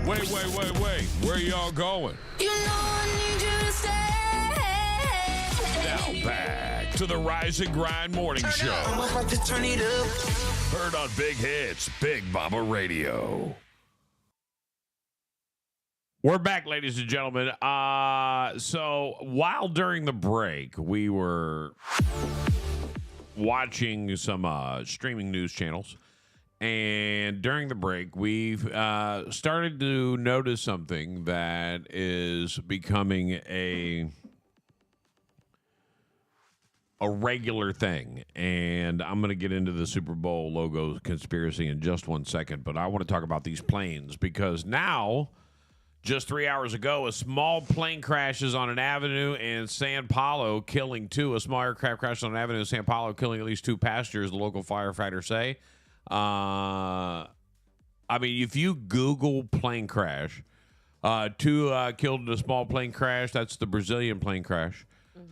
Wait. Where y'all going? You know I need you to stay. Now back to the Rise and Grind Morning Show. I'ma have to turn it up. Heard on Big Hits, Big Mama Radio. We're back, ladies and gentlemen. So while during the break, we were watching some streaming news channels. And during the break, we've started to notice something that is becoming a regular thing. And I'm going to get into the Super Bowl logo conspiracy in just 1 second. But I want to talk about these planes because now, just 3 hours ago, a small plane crashes on an avenue in San Paulo, killing two. A small aircraft crashed on an avenue in San Paulo, killing at least two passengers, the local firefighters say. I mean, if you Google plane crash, two killed in a small plane crash. That's the Brazilian plane crash.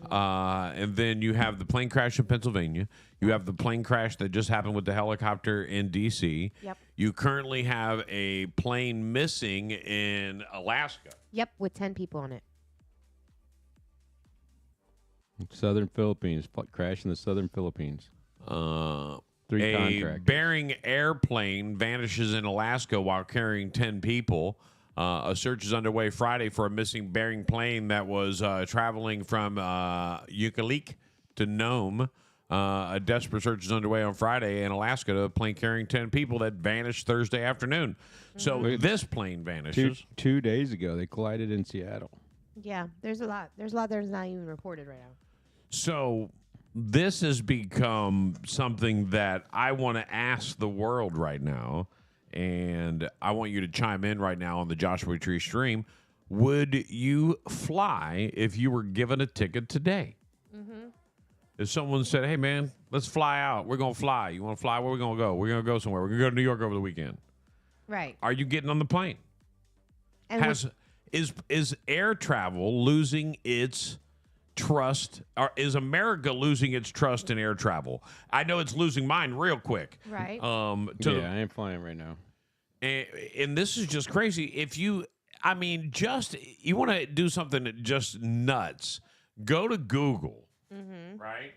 And then you have the plane crash in Pennsylvania. You have the plane crash that just happened with the helicopter in D.C. Yep. You currently have a plane missing in Alaska. Yep, with 10 people on it. Southern Philippines. Crash in the Southern Philippines. Three A contractors. Bering airplane vanishes in Alaska while carrying 10 people. A search is underway Friday for a missing Bering plane that was traveling from Ukalik to Nome. A desperate search is underway on Friday in Alaska. A plane carrying 10 people that vanished Thursday afternoon. So this plane vanishes. 2 days ago, they collided in Seattle. Yeah, there's a lot. There's a lot that's not even reported right now. So this has become something that I want to ask the world right now, and I want you to chime in right now on the Joshua Tree stream. Would you fly if you were given a ticket today? If someone said, hey, man, let's fly out. We're going to fly. You want to fly? Where are we going to go? We're going to go somewhere. We're going to go to New York over the weekend. Right. Are you getting on the plane? And Is air travel losing its trust, or is America losing its trust in air travel? I know it's losing mine real quick. Right. I ain't flying right now. And this is just crazy. If you, I mean, just you want to do something just nuts, go to Google, right,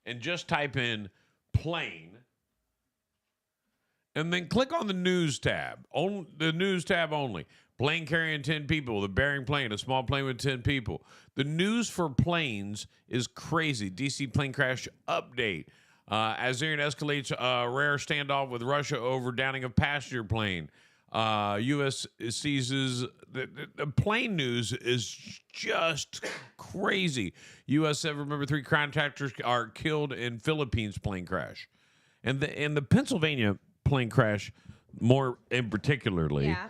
and just type in plane, and then click on the news tab. On the news tab only. Plane carrying 10 people. The Bering plane, a small plane with 10 people. The news for planes is crazy. DC plane crash update. Azerian escalates rare standoff with Russia over downing of passenger plane. U.S. seizes the plane news is just crazy. U.S. remember 3 contractors are killed in Philippines plane crash, and the Pennsylvania plane crash, more in particularly. yeah.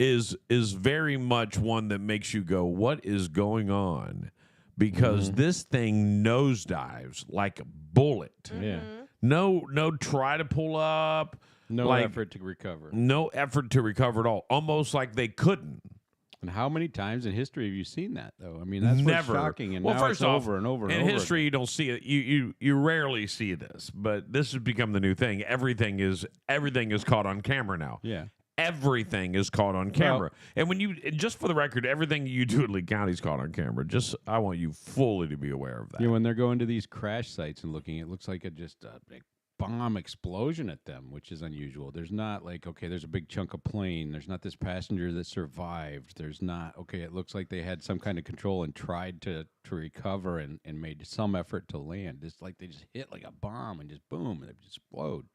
Is very much one that makes you go, what is going on? Because this thing nosedives like a bullet. Yeah. No, try to pull up. No like, effort to recover. No effort to recover at all. Almost like they couldn't. And how many times in history have you seen that, though? I mean, that's Never. what's shocking. And well, now first it's off, over and over and in over. history, you don't see it. You rarely see this, but this has become the new thing. Everything is caught on camera now. Yeah. Everything is caught on camera. And when you, just for the record, everything you do at Lee County is caught on camera. Just, I want you fully to be aware of that. You know, when they're going to these crash sites and looking, it looks like just a big bomb explosion at them, which is unusual. There's not like, okay, there's a big chunk of plane. There's not this passenger that survived. There's not, okay, it looks like they had some kind of control and tried to recover and made some effort to land. It's like they just hit like a bomb and just boom, and it just explode.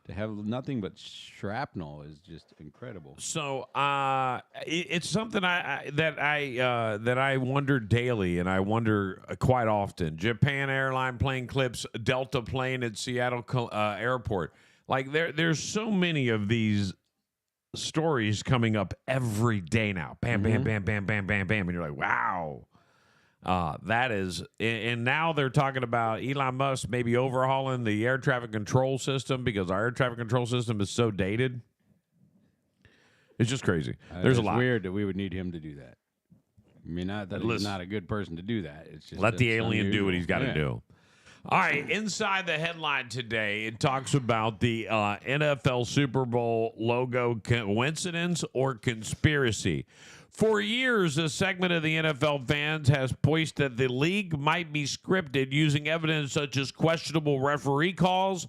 To have nothing but shrapnel is just incredible. So it's something that I wonder daily, and I wonder quite often. Japan airline plane clips Delta plane at Seattle airport. Like there's so many of these stories coming up every day now. Bam, bam, bam, bam, bam, bam, bam, and you're like, wow. That is, and now they're talking about Elon Musk maybe overhauling the air traffic control system because our air traffic control system is so dated. It's just crazy. There's a lot. It's weird that we would need him to do that. I mean, not that he's Listen. not a good person to do that. It's just Let the it's alien do what unusual. he's got to Yeah. do. All right, inside the headline today, it talks about the NFL Super Bowl logo coincidence or conspiracy. For years, a segment of the NFL fans has pushed that the league might be scripted using evidence such as questionable referee calls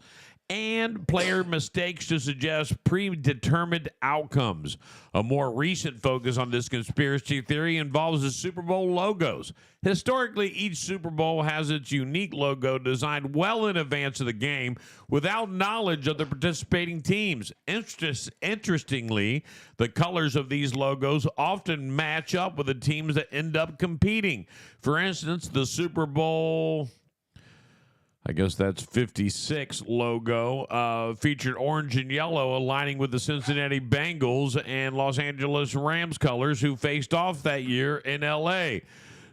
and player mistakes to suggest predetermined outcomes. A more recent focus on this conspiracy theory involves the Super Bowl logos. Historically, each Super Bowl has its unique logo designed well in advance of the game without knowledge of the participating teams. Interestingly, the colors of these logos often match up with the teams that end up competing. For instance, the Super Bowl, I guess that's 56 logo, featured orange and yellow, aligning with the Cincinnati Bengals and Los Angeles Rams colors who faced off that year in L.A.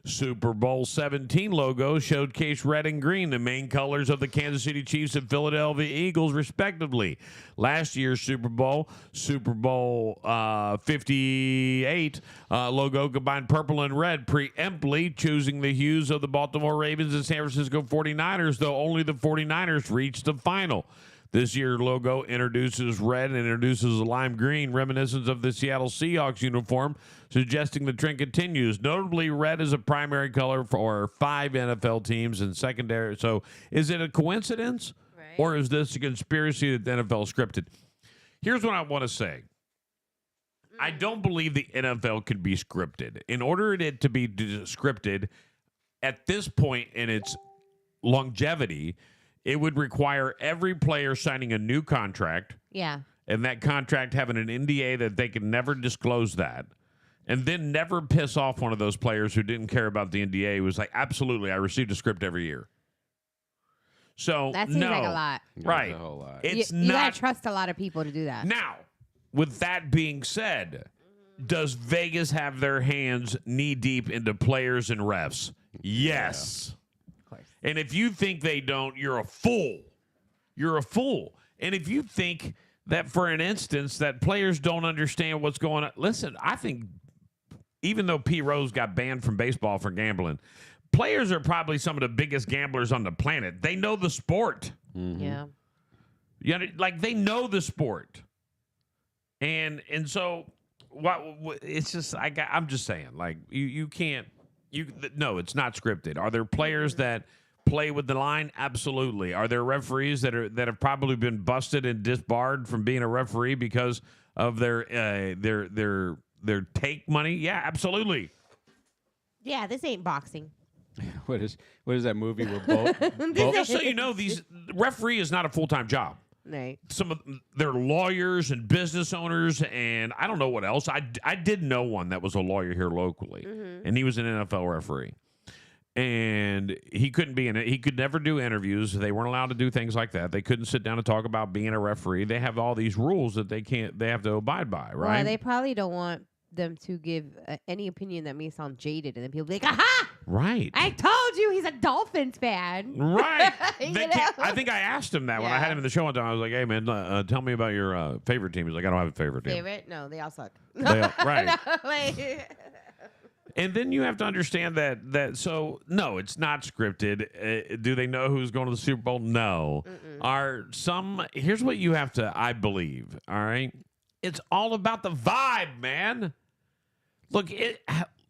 Super Bowl 17 logo showcased red and green, the main colors of the Kansas City Chiefs and Philadelphia Eagles, respectively. Last year's Super Bowl 58 logo combined purple and red, preemptly choosing the hues of the Baltimore Ravens and San Francisco 49ers, though only the 49ers reached the final. This year's logo introduces red and introduces a lime green, reminiscent of the Seattle Seahawks uniform, suggesting the trend continues. Notably, red is a primary color for 5 NFL teams and secondary. So is it a coincidence or is this a conspiracy that the NFL scripted? Here's what I want to say. I don't believe the NFL can be scripted. In order it to be scripted, at this point in its longevity, it would require every player signing a new contract. Yeah. And that contract having an NDA that they can never disclose that. And then never piss off one of those players who didn't care about the NDA. It was like, absolutely, I received a script every year. So, that seems like a lot. Right. A whole lot. It's you not. gotta trust a lot of people to do that. Now, with that being said, does Vegas have their hands knee deep into players and refs? Yes. Of course. And if you think they don't, you're a fool. You're a fool. And if you think that, for an instance, that players don't understand what's going on, listen, I think even though P. Rose got banned from baseball for gambling, players are probably some of the biggest gamblers on the planet. They know the sport. Mm-hmm. Yeah. You know, like they know the sport. And so what it's just I'm just saying, like you can't no, it's not scripted. Are there players that play with the line? Absolutely. Are there referees that have probably been busted and disbarred from being a referee because of their take money? Yeah, absolutely. Yeah, this ain't boxing. What is that movie where both Just so you know, these referee is not a full-time job. Right. Some of they're lawyers and business owners, and I don't know what else. I did know one that was a lawyer here locally, and he was an NFL referee. And he couldn't be in it. He could never do interviews. They weren't allowed to do things like that. They couldn't sit down and talk about being a referee. They have all these rules that they have to abide by, right? Well, they probably don't want them to give any opinion that may sound jaded, and then people be like, "Aha! Right. I told you he's a Dolphins fan." Right. You They know? can't- I think I asked him that when I had Yeah. him in the show one time. I was like, "Hey, man, tell me about your favorite team." He's like, "I don't have a favorite team." Favorite? No, they all suck. They all- right. No, like- And then you have to understand that so no, it's not scripted. Do they know who's going to the Super Bowl? No. Here's what you have to, I believe, all right? It's all about the vibe, man. Look,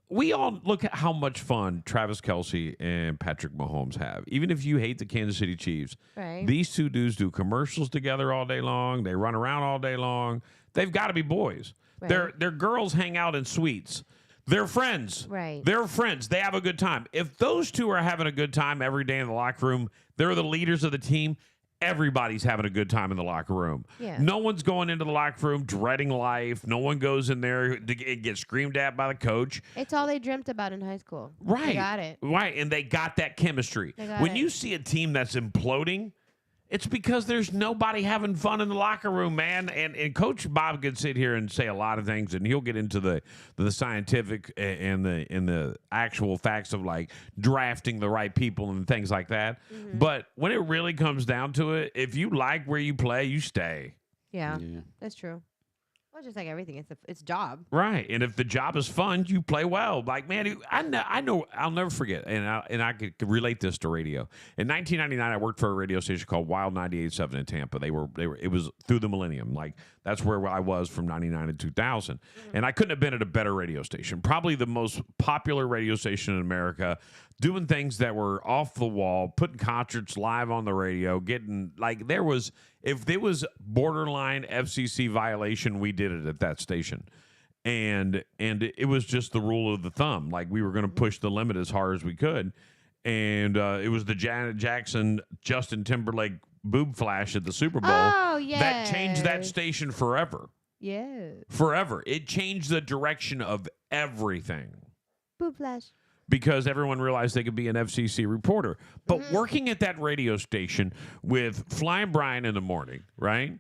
we all look at how much fun Travis Kelce and Patrick Mahomes have. Even if you hate the Kansas City Chiefs, Right. these two dudes do commercials together all day long. They run around all day long. They've got to be boys. Right. Their girls hang out in suites. They're friends. Right. They're friends. They have a good time. If those two are having a good time every day in the locker room, they're the leaders of the team. Everybody's having a good time in the locker room. Yeah. No one's going into the locker room dreading life. No one goes in there to get screamed at by the coach. It's all they dreamt about in high school. Right. They got it. Right. And they got that chemistry. They got When it. you see a team that's imploding, it's because there's nobody having fun in the locker room, man. And Coach Bob could sit here and say a lot of things, and he'll get into the scientific and the actual facts of like drafting the right people and things like that. Mm-hmm. But when it really comes down to it, if you like where you play, you stay. Yeah, Yeah. that's true. Well, just like everything, it's job. Right, and if the job is fun, you play well. Like, man, I know, I'll never forget, and I could relate this to radio. In 1999, I worked for a radio station called Wild 98.7 in Tampa. They were. It was through the millennium. Like, that's where I was from 99 to 2000, and I couldn't have been at a better radio station. Probably the most popular radio station in America, doing things that were off the wall, putting concerts live on the radio, getting like if there was borderline FCC violation, we did it at that station. And it was just the rule of the thumb. Like, we were going to push the limit as hard as we could. And it was the Janet Jackson, Justin Timberlake boob flash at the Super Bowl. Oh, yeah. That changed that station forever. Yeah. Forever. It changed the direction of everything. Boob flash. Because everyone realized they could be an FCC reporter. But working at that radio station with Flying Brian in the morning, right?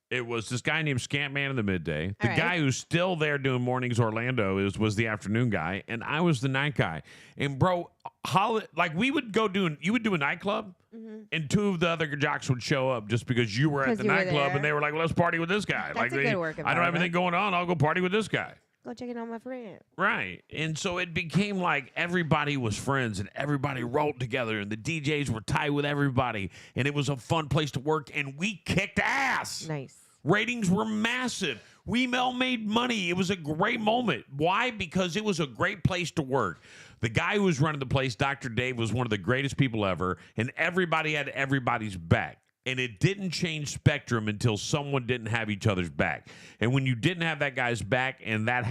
It was this guy named Scantman in the midday. The guy who's still there doing mornings Orlando was the afternoon guy, and I was the night guy. And bro, like, we would you would do a nightclub, and two of the other jocks would show up just because you were at the nightclub, and they were like, well, let's party with this guy. That's like, a good work I don't have anything going on. I'll go party with this guy. Go check in on my friend. Right. And so it became like everybody was friends and everybody rolled together and the DJs were tight with everybody and it was a fun place to work and we kicked ass. Nice. Ratings were massive. We all made money. It was a great moment. Why? Because it was a great place to work. The guy who was running the place, Dr. Dave, was one of the greatest people ever, and everybody had everybody's back. And it didn't change Spectrum until someone didn't have each other's back. And when you didn't have that guy's back, and that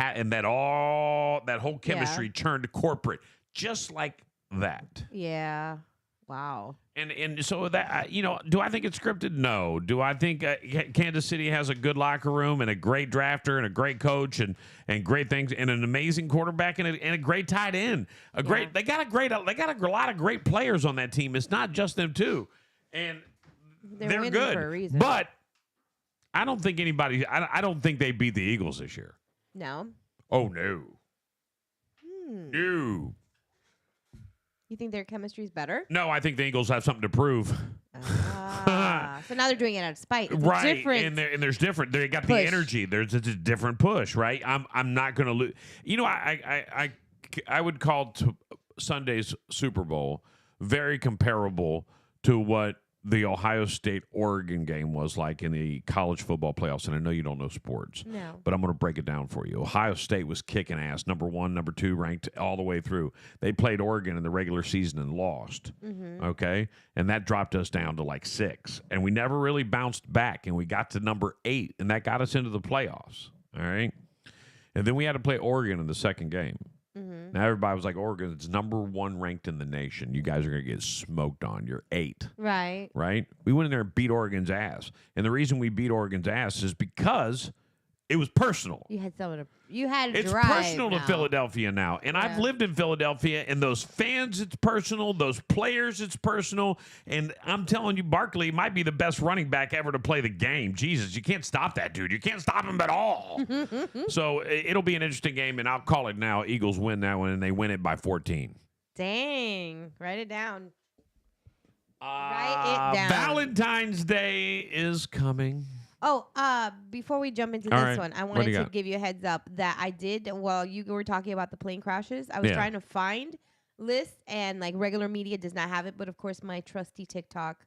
whole chemistry turned corporate, just like that. Yeah. Wow. And so that, do I think it's scripted? No. Do I think Kansas City has a good locker room and a great drafter and a great coach and great things and an amazing quarterback and a great tight end? They got a lot of great players on that team. It's not just them two, and they're winning good. for a reason. But I don't think I don't think they beat the Eagles this year. No. Oh no. No. You think their chemistry is better? No, I think the Eagles have something to prove. So now they're doing it out of spite. It's right, different. and there's different. They got the push. energy. There's a different push, right? I'm not going to lose. I would call Sunday's Super Bowl very comparable to what the Ohio State-Oregon game was like in the college football playoffs. And I know you don't know sports, but I'm going to break it down for you. Ohio State was kicking ass, number 1, number 2 ranked all the way through. They played Oregon in the regular season and lost, okay? And that dropped us down to like 6. And we never really bounced back, and we got to number 8, and that got us into the playoffs, all right? And then we had to play Oregon in the second game. Now everybody was like, Oregon's number 1 ranked in the nation. You guys are going to get smoked on. You're 8. Right. Right? We went in there and beat Oregon's ass. And the reason we beat Oregon's ass is because it was personal. You had someone to drive. It's personal to now. Philadelphia now. And I've lived in Philadelphia, and those fans, it's personal. Those players, it's personal. And I'm telling you, Barkley might be the best running back ever to play the game. Jesus, you can't stop that dude. You can't stop him at all. So it'll be an interesting game, and I'll call it now. Eagles win that one, and they win it by 14. Dang. Write it down. Write it down. Valentine's Day is coming. Oh, before we jump into All this right. one, I What do wanted you to got? give you a heads up that I did, while you were talking about the plane crashes, I was trying to find lists, and like regular media does not have it, but of course my trusty TikTok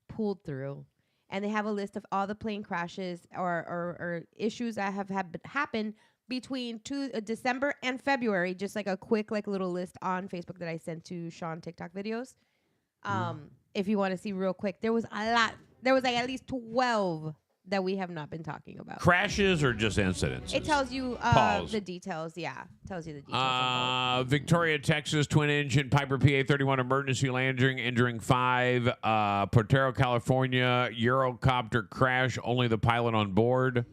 pulled through. And they have a list of all the plane crashes or issues that have happened between December and February. Just like a quick little list on Facebook that I sent to Sean TikTok videos. If you want to see real quick, there was a lot. There was like at least 12 that we have not been talking about. Crashes or just incidents? It tells you Pause. the details. Yeah, tells you the details. Victoria, Texas, twin-engine Piper PA-31 emergency landing, injuring 5. Portero, California, Eurocopter crash, only the pilot on board.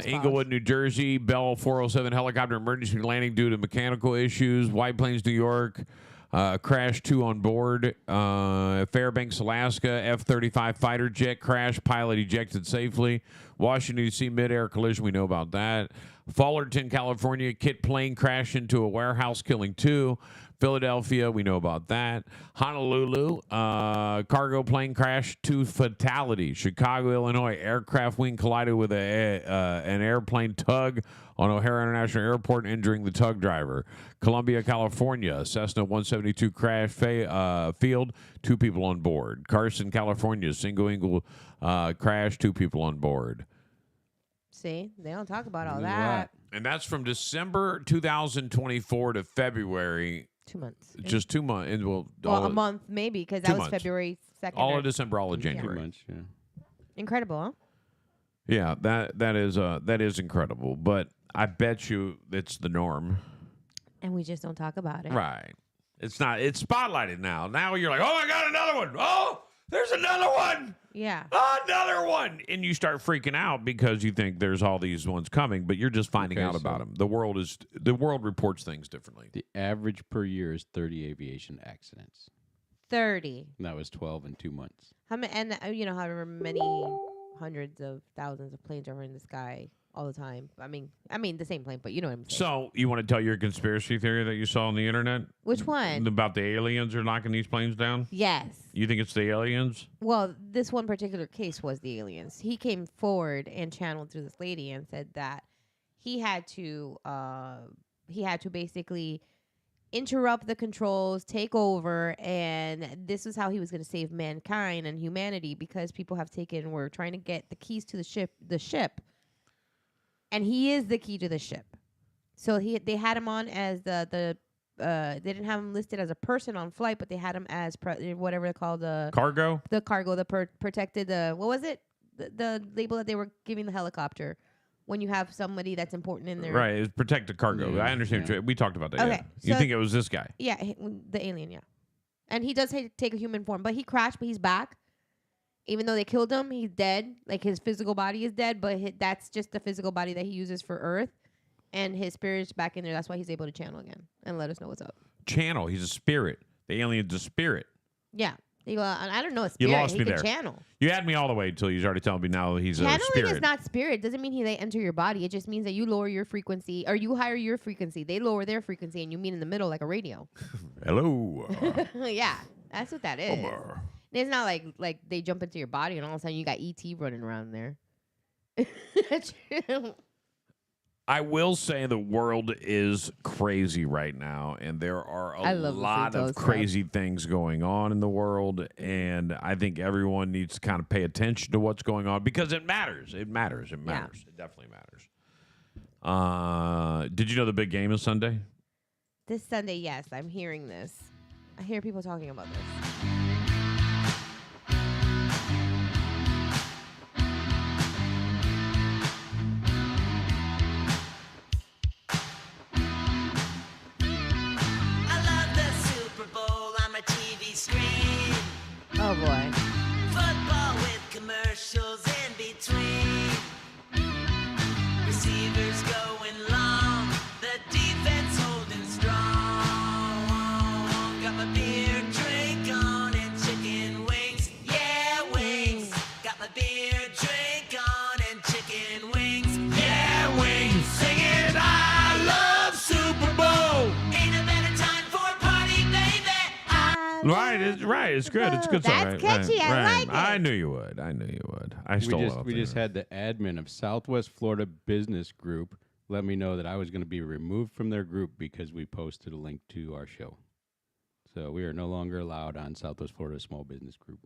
Inglewood, New Jersey, Bell 407 helicopter emergency landing due to mechanical issues. White Plains, New York. Crash 2 on board. Fairbanks, Alaska, F-35 fighter jet crash. Pilot ejected safely. Washington, D.C. mid-air collision. We know about that. Fullerton, California, kit plane crash into a warehouse, killing 2. Philadelphia, we know about that. Honolulu, cargo plane crash to fatality. Chicago, Illinois, aircraft wing collided with an airplane tug on O'Hare International Airport, injuring the tug driver. Columbia, California, Cessna 172 crash field, 2 people on board. Carson, California, single crash, 2 people on board. See, they don't talk about all There's a that. lot. And that's from December 2024 to February. 2 months. Just 2 months. And Well, all a of- month maybe because 2 that was months. February 2nd. all or- of December, all of 2 January. months, yeah. Incredible, huh? Yeah, that is incredible. But I bet you it's the norm. And we just don't talk about it. Right. It's not. It's spotlighted now. Now you're like, oh my God, another one. Oh, there's another one. Yeah. Another one. And you start freaking out because you think there's all these ones coming, but you're just finding Okay, out about so- them. The world reports things differently. The average per year is 30 aviation accidents. 30. And that was 12 in 2 months. How many? And you know, however many hundreds of thousands of planes are in the sky all the time. I mean, the same plane, but you know what I'm saying. So you want to tell your conspiracy theory that you saw on the internet Which one? about the aliens are knocking these planes down? Yes. You think it's the aliens? Well, this one particular case was the aliens. He came forward and channeled through this lady and said that he had to basically interrupt the controls, take over, and this was how he was going to save mankind and humanity because people were trying to get the keys to the ship, and he is the key to the ship. So they had him on as they didn't have him listed as a person on flight, but they had him as whatever they call Cargo? the cargo, protected, what was it? The label that they were giving the helicopter when you have somebody that's important in there. Right, it's protected cargo. Yeah, I understand. yeah. We talked about that. Okay, Yeah. You so- think it was this guy? Yeah, the alien, yeah. And he does take a human form, but he crashed, but he's back. Even though they killed him, he's dead. Like, his physical body is dead, but that's just the physical body that he uses for Earth. And his spirit's back in there. That's why he's able to channel again and let us know what's up. Channel. He's a spirit. The alien's a spirit. Yeah. You go, I don't know a You spirit. lost he me can there. channel. You had me all the way until you started telling me now he's a Channeling spirit. is not spirit. Doesn't mean they enter your body. It just means that you lower your frequency or you higher your frequency. They lower their frequency and you meet in the middle like a radio. Hello. Yeah, that's what that is. Homer. It's not like they jump into your body and all of a sudden you got ET running around there. I will say the world is crazy right now, and there are I a love lot listening to of those crazy things going on in the world, and I think everyone needs to kind of pay attention to what's going on because it matters. It matters. It matters. It definitely matters. Did you know the big game is Sunday? This Sunday, yes, I'm hearing this. I hear people talking about this. I love the Super Bowl on my TV screen. Oh boy. Football with commercials in between. Receivers going long, the defense holding strong. Got my beer drink on and chicken wings. Yeah, wings. Got my beer drink on and chicken wings. Yeah, wings. Singing I love Super Bowl. Ain't a better time for a party, baby. Right, it's good. It's a good. song, That's right, catchy. right, I right. like it. I knew you would. I stole We just had the admin of Southwest Florida Business Group let me know that I was going to be removed from their group because we posted a link to our show. So we are no longer allowed on Southwest Florida Small Business Group.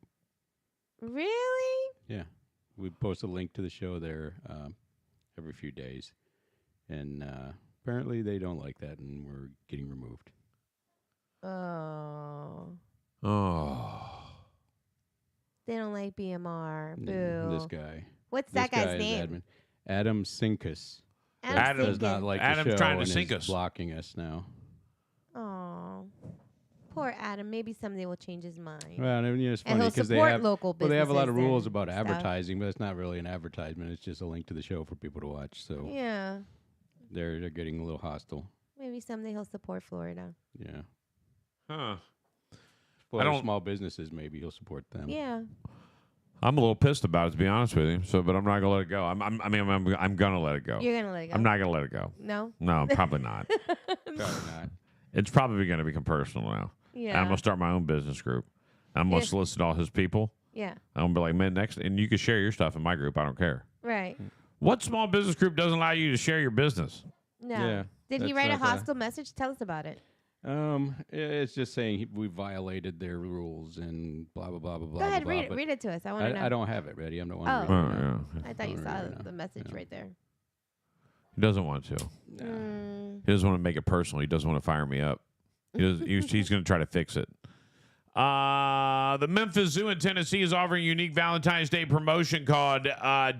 Really? Yeah, we post a link to the show there every few days, and apparently they don't like that, and we're getting removed. Oh. Oh. They don't like BMR. Boo. This guy. What's This that guy's guy is name? admin. Adam Sinkus. Adam Does not like Adam's the show trying to and sink is us. blocking us now. Oh. Poor Adam. Maybe someday we'll change his mind. Well, and, you know, it's And funny he'll because they support have local well, they have a lot of businesses rules and about stuff. advertising, but it's not really an advertisement. It's just a link to the show for people to watch. So Yeah. they're getting a little hostile. Maybe someday he'll support Florida. Yeah, Huh. Florida don't- small businesses, maybe he'll support them. Yeah. I'm a little pissed about it, to be honest with you. So, but I'm not gonna let it go. I'm gonna let it go. You're going to let it go. I'm not gonna let it go. No? No, probably not. Probably not. It's probably going to become personal now. Yeah. And I'm going to start my own business group. I'm going to Yeah. solicit all his people. Yeah. I'm going to be like, man, next, and you can share your stuff in my group. I don't care. Right. What small business group doesn't allow you to share your business? No. Yeah, Did he that's write a not bad. hostile message? Tell us about it. It's just saying we violated their rules and blah blah blah blah blah. Go ahead, blah, read it. but Read it to us. I want to know. I don't have it ready. I'm not one. Oh. To read it Oh, now. yeah. I thought you Don't saw read it now. the message Yeah. right there. He doesn't want to. Mm. He doesn't want to make it personal. He doesn't want to fire me up. He's going to try to fix it. The Memphis Zoo in Tennessee is offering a unique Valentine's Day promotion called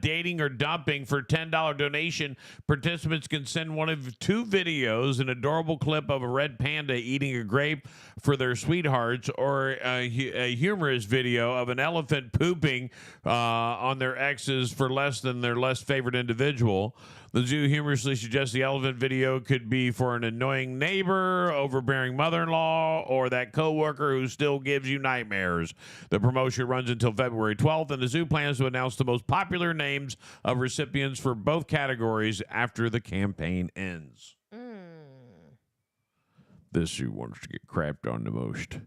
Dating or Dumping. For $10 donation, participants can send one of 2 videos, an adorable clip of a red panda eating a grape for their sweethearts, or a humorous video of an elephant pooping on their exes for less than their less favorite individual. The zoo humorously suggests the elephant video could be for an annoying neighbor, overbearing mother-in-law, or that coworker who still gives you nightmares. The promotion runs until February 12th, and the zoo plans to announce the most popular names of recipients for both categories after the campaign ends. This zoo wants to get crapped on the most.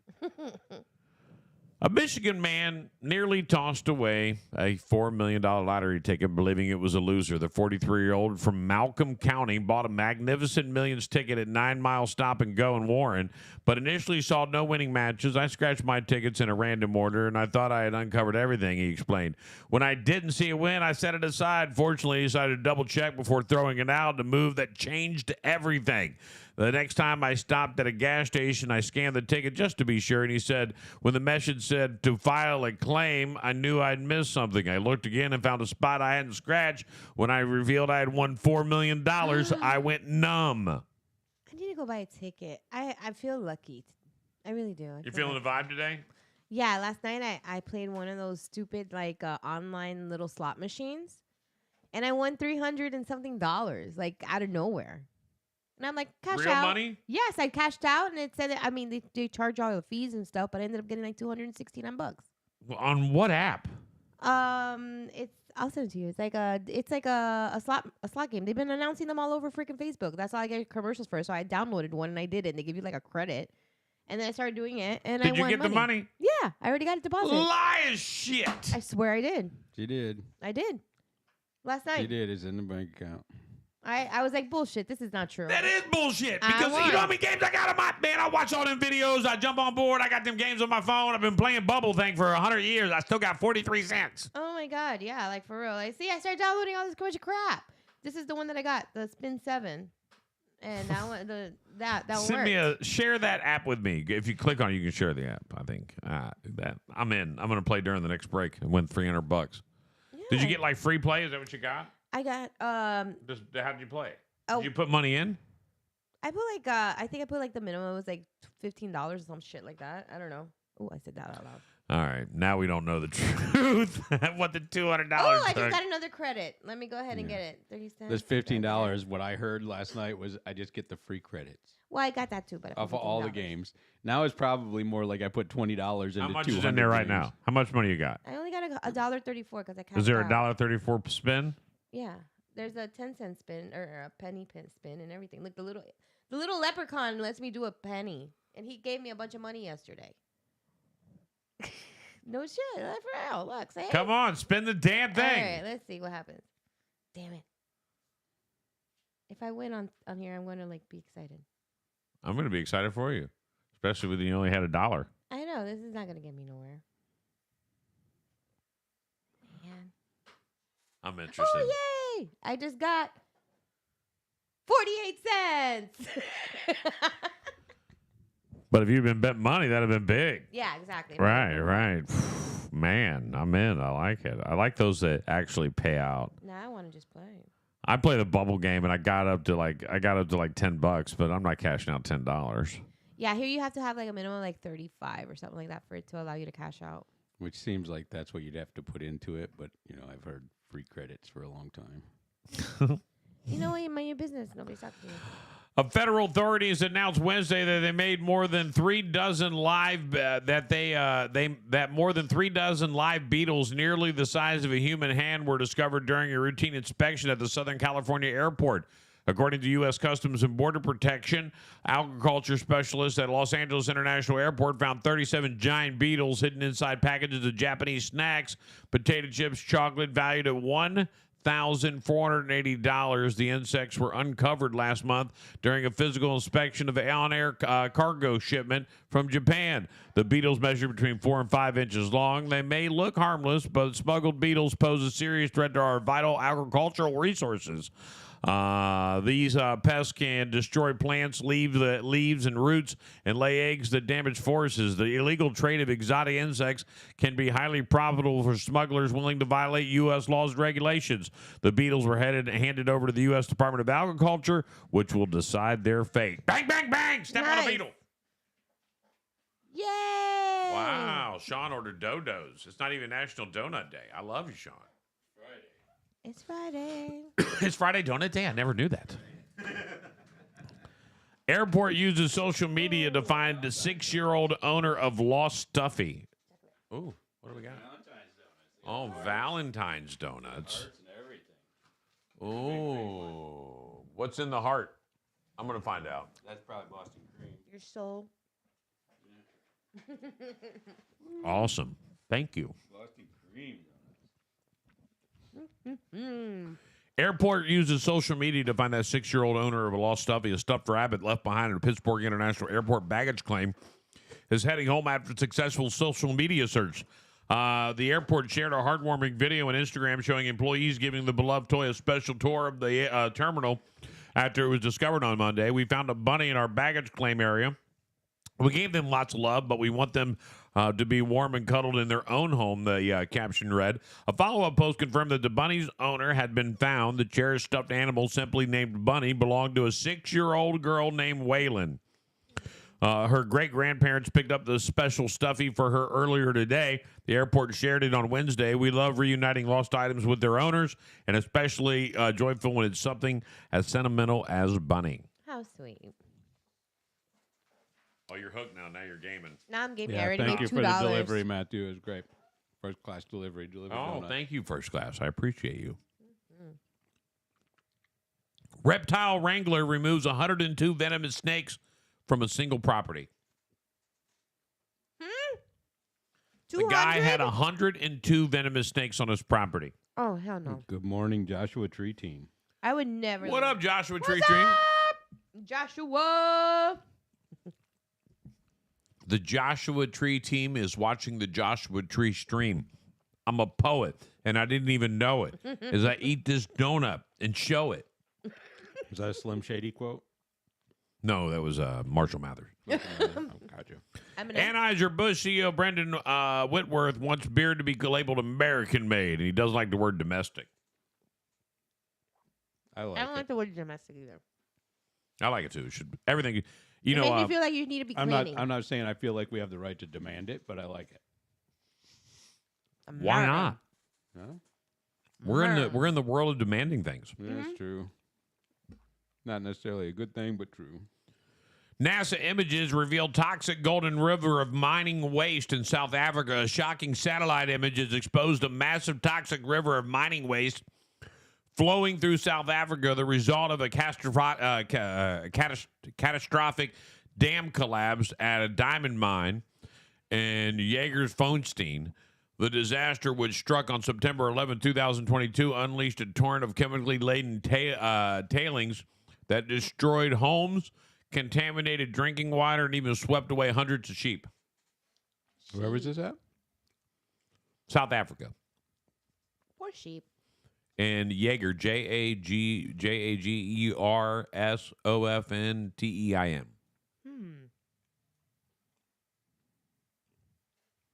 A Michigan man nearly tossed away a $4 million lottery ticket, believing it was a loser. The 43-year-old from Malcolm County bought a magnificent millions ticket at 9 Mile Stop and Go in Warren, but initially saw no winning matches. I scratched my tickets in a random order, and I thought I had uncovered everything, he explained. When I didn't see a win, I set it aside. Fortunately, I decided to double-check before throwing it out, a move that changed everything. The next time I stopped at a gas station, I scanned the ticket just to be sure, and he said, when the message said to file a claim, I knew I'd missed something. I looked again and found a spot I hadn't scratched. When I revealed I had won $4 million, I went numb. I need to go buy a ticket. I feel lucky. I really do. You feeling the vibe today? Yeah, last night I played one of those stupid like online little slot machines, and I won $300 and something, like out of nowhere. And I'm like, cash Real out. money? Yes, I cashed out, and it said that, I mean, they charge all the fees and stuff, but I ended up getting like $269. On what app? I'll send it to you. It's like a slot game. They've been announcing them all over freaking Facebook. That's all I get commercials for. So I downloaded one and I did it. And they give you like a credit, and then I started doing it. And Did I you won get the money? Yeah, I already got it deposited. Lie as shit. I swear I did. She did. I did. Last She night. did. It's in the bank account. I was like, bullshit. This is not true. That is bullshit. I Because you won. know how many games I got on my man. I watch all them videos. I jump on board. I got them games on my phone. I've been playing Bubble Thing for 100 years. I still got 43 cents. Oh my god, yeah, like for real. I started downloading all this bunch of crap. This is the one that I got, the Spin 7. And that one that Send worked. me share that app with me. If you click on it, you can share the app. I think that I'm in. I'm gonna play during the next break and win $300. Did you Yeah. get like free play? Is that what you got? I got How did you play it? Oh. Did you put money in? I put like I think I put like the minimum was like $15 or some shit like that. I don't know. Oh, I said that out loud. All right, now we don't know the truth. What the $200 Oh, I took. just got another credit. Let me go ahead and get it. 30 cents. This $15. What I heard last night was I just get the free credits Well, I got that too, but I off put of all the $15. games. Now it's probably more like I put $20 into How much 200 is in there right games. now? How much money you got? I only got a $1.34 because I cashed Is there a out. $1.34 spin? Yeah, there's a 10-cent spin or a penny spin and everything. Look, the little leprechaun lets me do a penny, and he gave me a bunch of money yesterday. No shit, that's for real. Look, say. Come on, spin the damn All thing. right, let's see what happens. Damn it! If I win on here, I'm gonna like be excited. I'm going to be excited for you, especially when you only had $1. I know this is not gonna get me nowhere. Man. I'm interested. Oh yay! I just got 48 cents. But if you'd been betting money, that'd have been big. Yeah, exactly. Right. Man, I'm in. I like it. I like those that actually pay out. Now I want to just play. I play the bubble game, and I got up to like $10, but I'm not cashing out $10. Yeah, here you have to have like a minimum of like 35 or something like that for it to allow you to cash out. Which seems like that's what you'd have to put into it. But, you know, I've heard free credits for a long time. You know what? You mind your business. Nobody's talking to you. Federal authorities announced Wednesday that they made more than 3 dozen live more than 3 dozen live beetles, nearly the size of a human hand, were discovered during a routine inspection at the Southern California airport. According to U.S. Customs and Border Protection, agriculture specialists at Los Angeles International Airport found 37 giant beetles hidden inside packages of Japanese snacks, potato chips, chocolate valued at $1,480. The insects were uncovered last month during a physical inspection of an on-air cargo shipment from Japan. The beetles measure between 4 and 5 inches long. They may look harmless, but smuggled beetles pose a serious threat to our vital agricultural resources. These pests can destroy plants, leaves and roots, and lay eggs that damage forests. The illegal trade of exotic insects can be highly profitable for smugglers willing to violate U.S. laws and regulations. The beetles were handed over to the U.S. Department of Agriculture, which will decide their fate. Bang, bang, bang! Step on a Nice. beetle. Yay! Wow, Sean ordered dodos. It's not even National Donut Day. I love you, Sean. It's Friday. It's Friday Donut Day. I never knew that. Airport uses social media to find the 6-year-old owner of lost Stuffy. Ooh, what do we got? Oh, Valentine's donuts. Ooh, what's in the heart? I'm gonna find out. That's probably Boston cream. Your soul. Awesome. Thank you. Boston cream. Airport uses social media to find that 6-year-old owner of a lost Stuffy. A stuffed rabbit left behind at a Pittsburgh International Airport baggage claim is heading home after a successful social media search. The airport shared a heartwarming video on Instagram showing employees giving the beloved toy a special tour of the terminal after it was discovered on Monday. We found a bunny in our baggage claim area. We gave them lots of love, but we want them to be warm and cuddled in their own home, the caption read. A follow-up post confirmed that the bunny's owner had been found. The cherished stuffed animal, simply named Bunny, belonged to a 6-year-old girl named Waylon. Her great-grandparents picked up the special Stuffy for her earlier today. The airport shared it on Wednesday. We love reuniting lost items with their owners, and especially joyful when it's something as sentimental as Bunny. How sweet. Oh, you're hooked now. Now you're gaming. Now I'm getting Yeah, ready to thank make you $2. for the delivery, Matthew. It was great. First class delivery. Oh, donut. thank you, First Class. I appreciate you. Reptile Wrangler removes 102 venomous snakes from a single property. The guy 200? had 102 venomous snakes on his property. Oh, hell no. Good morning, Joshua Tree Team. I would never. What leave. up, Joshua What's Tree Team? up, Joshua? The Joshua Tree Team is watching the Joshua Tree stream. I'm a poet, and I didn't even know it. As I eat this donut and show it. Is that a Slim Shady quote? No, that was Marshall Mathers. Oh, gotcha. Anheuser-Busch CEO Brendan Whitworth wants beer to be labeled American-made, and he doesn't like the word domestic. I like I don't it. like the word domestic either. I like it too. It should everything, you It know. makes me feel like you need to be I'm cleaning. not saying I feel like we have the right to demand it, but I like it. why America. not? Huh? We're in the world of demanding things. Yeah, that's true. Not necessarily a good thing, but true. NASA images reveal toxic Golden River of mining waste in South Africa. A shocking satellite image has exposed a massive toxic river of mining waste flowing through South Africa, the result of a catastrophic dam collapse at a diamond mine in Jagersfontein. The disaster, which struck on September 11, 2022, unleashed a torrent of chemically laden tailings that destroyed homes, contaminated drinking water, and even swept away hundreds of sheep. Where was this at? South Africa. Poor sheep. And Jaeger, Jagersofntein.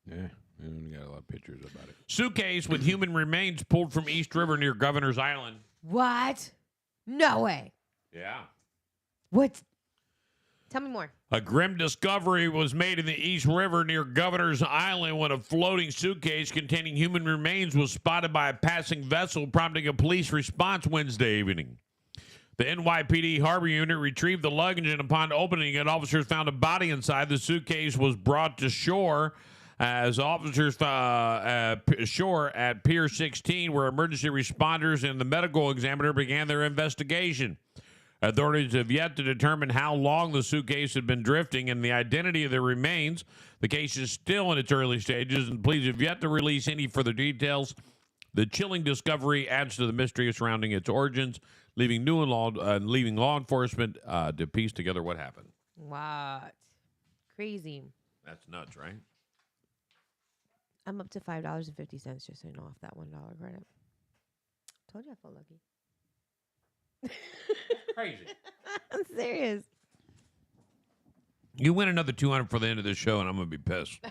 Yeah, we only got a lot of pictures about it. Suitcase with human remains pulled from East River near Governor's Island. What? No way. Yeah. What? Tell me more. A grim discovery was made in the East River near Governor's Island when a floating suitcase containing human remains was spotted by a passing vessel, prompting a police response Wednesday evening. The NYPD Harbor Unit retrieved the luggage, and upon opening it, officers found a body inside. The suitcase was brought to shore as officers shore at Pier 16, where emergency responders and the medical examiner began their investigation. Authorities have yet to determine how long the suitcase had been drifting and the identity of the remains. The case is still in its early stages, and police have yet to release any further details. The chilling discovery adds to the mystery surrounding its origins, leaving law enforcement to piece together what happened. What? Crazy. That's nuts, right? I'm up to $5.50 just so you know off that $1 credit. Told you I felt lucky. Crazy. I'm serious. You win another 200 for the end of this show, and I'm gonna be pissed.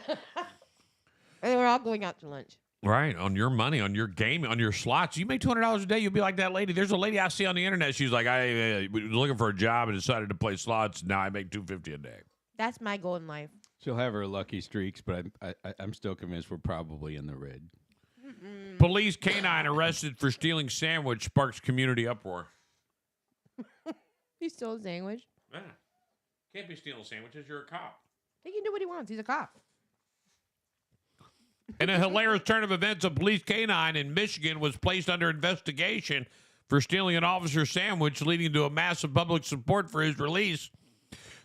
And we're all going out to lunch. Right, on your money, on your game, on your slots. You make $200 a day, you'll be like that lady. There's a lady I see on the internet. She's like, I was looking for a job and decided to play slots. Now I make $250 a day. That's my goal in life. She'll have her lucky streaks, but I'm still convinced we're probably in the red. Police canine arrested for stealing sandwich sparks community uproar. He stole a sandwich. Yeah. Can't be stealing sandwiches. You're a cop. He can do what he wants. He's a cop. In a hilarious turn of events, a police canine in Michigan was placed under investigation for stealing an officer's sandwich, leading to a massive public support for his release.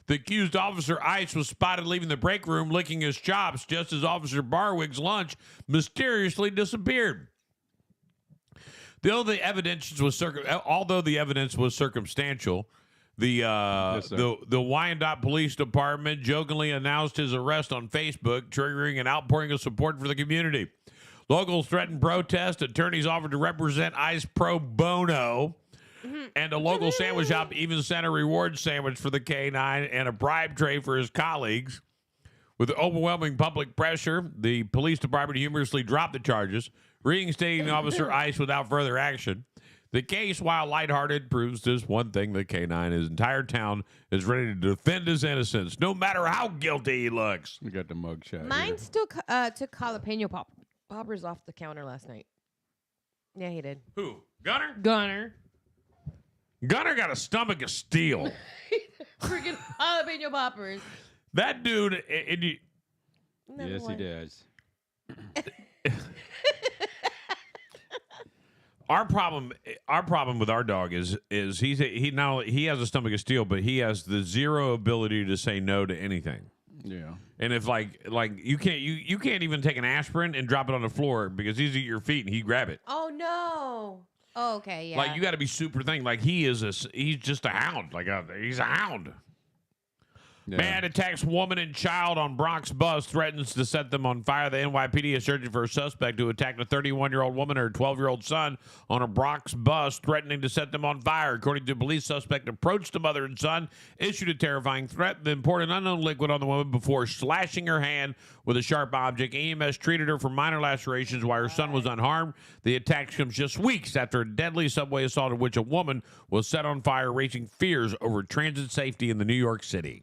The accused Officer Ice was spotted leaving the break room licking his chops just as Officer Barwig's lunch mysteriously disappeared. Although the evidence was circumstantial, the Wyandotte Police Department jokingly announced his arrest on Facebook, triggering an outpouring of support for the community. Locals threatened protest. Attorneys offered to represent ICE pro bono. And a local sandwich shop even sent a reward sandwich for the K9 and a bribe tray for his colleagues. With overwhelming public pressure, the police department humorously dropped the charges, reinstating Officer Ice without further action. The case, while lighthearted, proves just one thing: the K9, his entire town, is ready to defend his innocence, no matter how guilty he looks. We got the mugshot. Mine still took jalapeno poppers off the counter last night. Yeah, he did. Who? Gunner? Gunner. Gunner got a stomach of steel. Freaking jalapeno poppers. That dude, Yes, he does. Our problem with our dog is he not only he has a stomach of steel, but he has the zero ability to say no to anything. Yeah. And if like you can't even take an aspirin and drop it on the floor because he's at your feet and he grab it. Oh no. Oh, okay, yeah. Like you got to be super thing. Like he's just a hound. He's a hound. Yeah. Man attacks woman and child on Bronx bus, threatens to set them on fire. The NYPD is searching for a suspect who attacked a 31-year-old woman and her 12-year-old son on a Bronx bus, threatening to set them on fire. According to police, suspect approached the mother and son, issued a terrifying threat, then poured an unknown liquid on the woman before slashing her hand with a sharp object. EMS treated her for minor lacerations while her son was unharmed. The attack comes just weeks after a deadly subway assault in which a woman was set on fire, raising fears over transit safety in the New York City.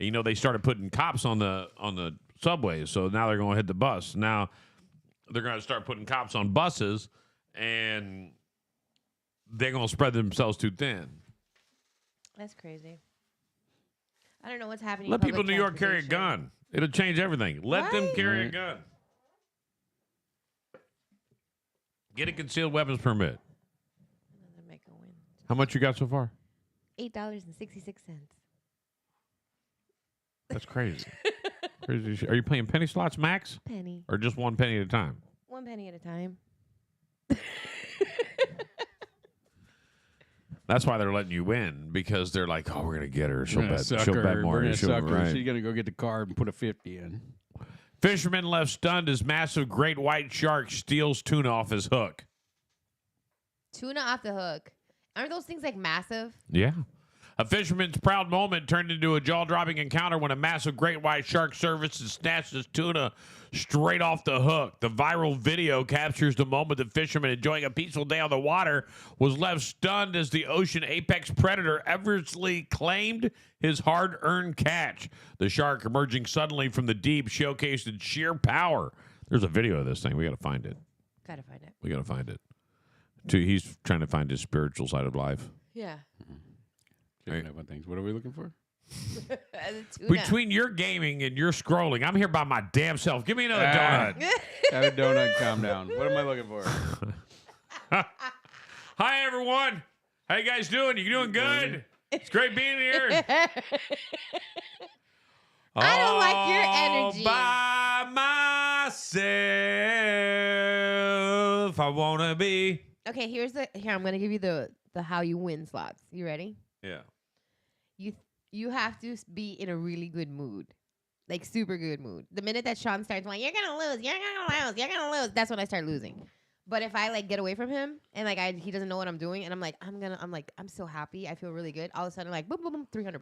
You know, they started putting cops on the subways, so now they're going to hit the bus. Now they're going to start putting cops on buses, and they're going to spread themselves too thin. That's crazy. I don't know what's happening. Let people in New York carry a gun. It'll change everything. Let them carry a gun. Get a concealed weapons permit. Make a win. How much you got so far? $8.66. That's crazy. Crazy. Are you playing penny slots, Max? Penny. Or just 1 penny at a time? 1 penny at a time. That's why they're letting you win, because they're like, oh, we're going to get her. She'll bet, Suck she'll her. bet more. We're gonna She'll- suck her. right. She's gonna go get the card and put a 50 in. Fisherman left stunned as massive great white shark steals tuna off his hook. Tuna off the hook. Aren't those things like massive? Yeah. A fisherman's proud moment turned into a jaw-dropping encounter when a massive great white shark surfaced and snatched his tuna straight off the hook. The viral video captures the moment the fisherman, enjoying a peaceful day on the water, was left stunned as the ocean apex predator effortlessly claimed his hard-earned catch. The shark, emerging suddenly from the deep, showcased its sheer power. There's a video of this thing. We got to find it. Gotta find it. We got to find it. He's trying to find his spiritual side of life. Yeah. Checking up on things. What are we looking for? Tuna. Between your gaming and your scrolling, I'm here by my damn self. Give me another donut. Have a donut. Calm down. What am I looking for? Hi, everyone. How you guys doing? You doing good? It's great being here. I don't like your All energy. by myself, I wanna be. Okay, here I'm gonna give you the how you win slots. You ready? Yeah. You have to be in a really good mood. Like super good mood. The minute that Sean starts like, you're gonna lose, that's when I start losing. But if I like get away from him and like he doesn't know what I'm doing and I'm so happy, I feel really good. All of a sudden like boom, boom, boom, $300.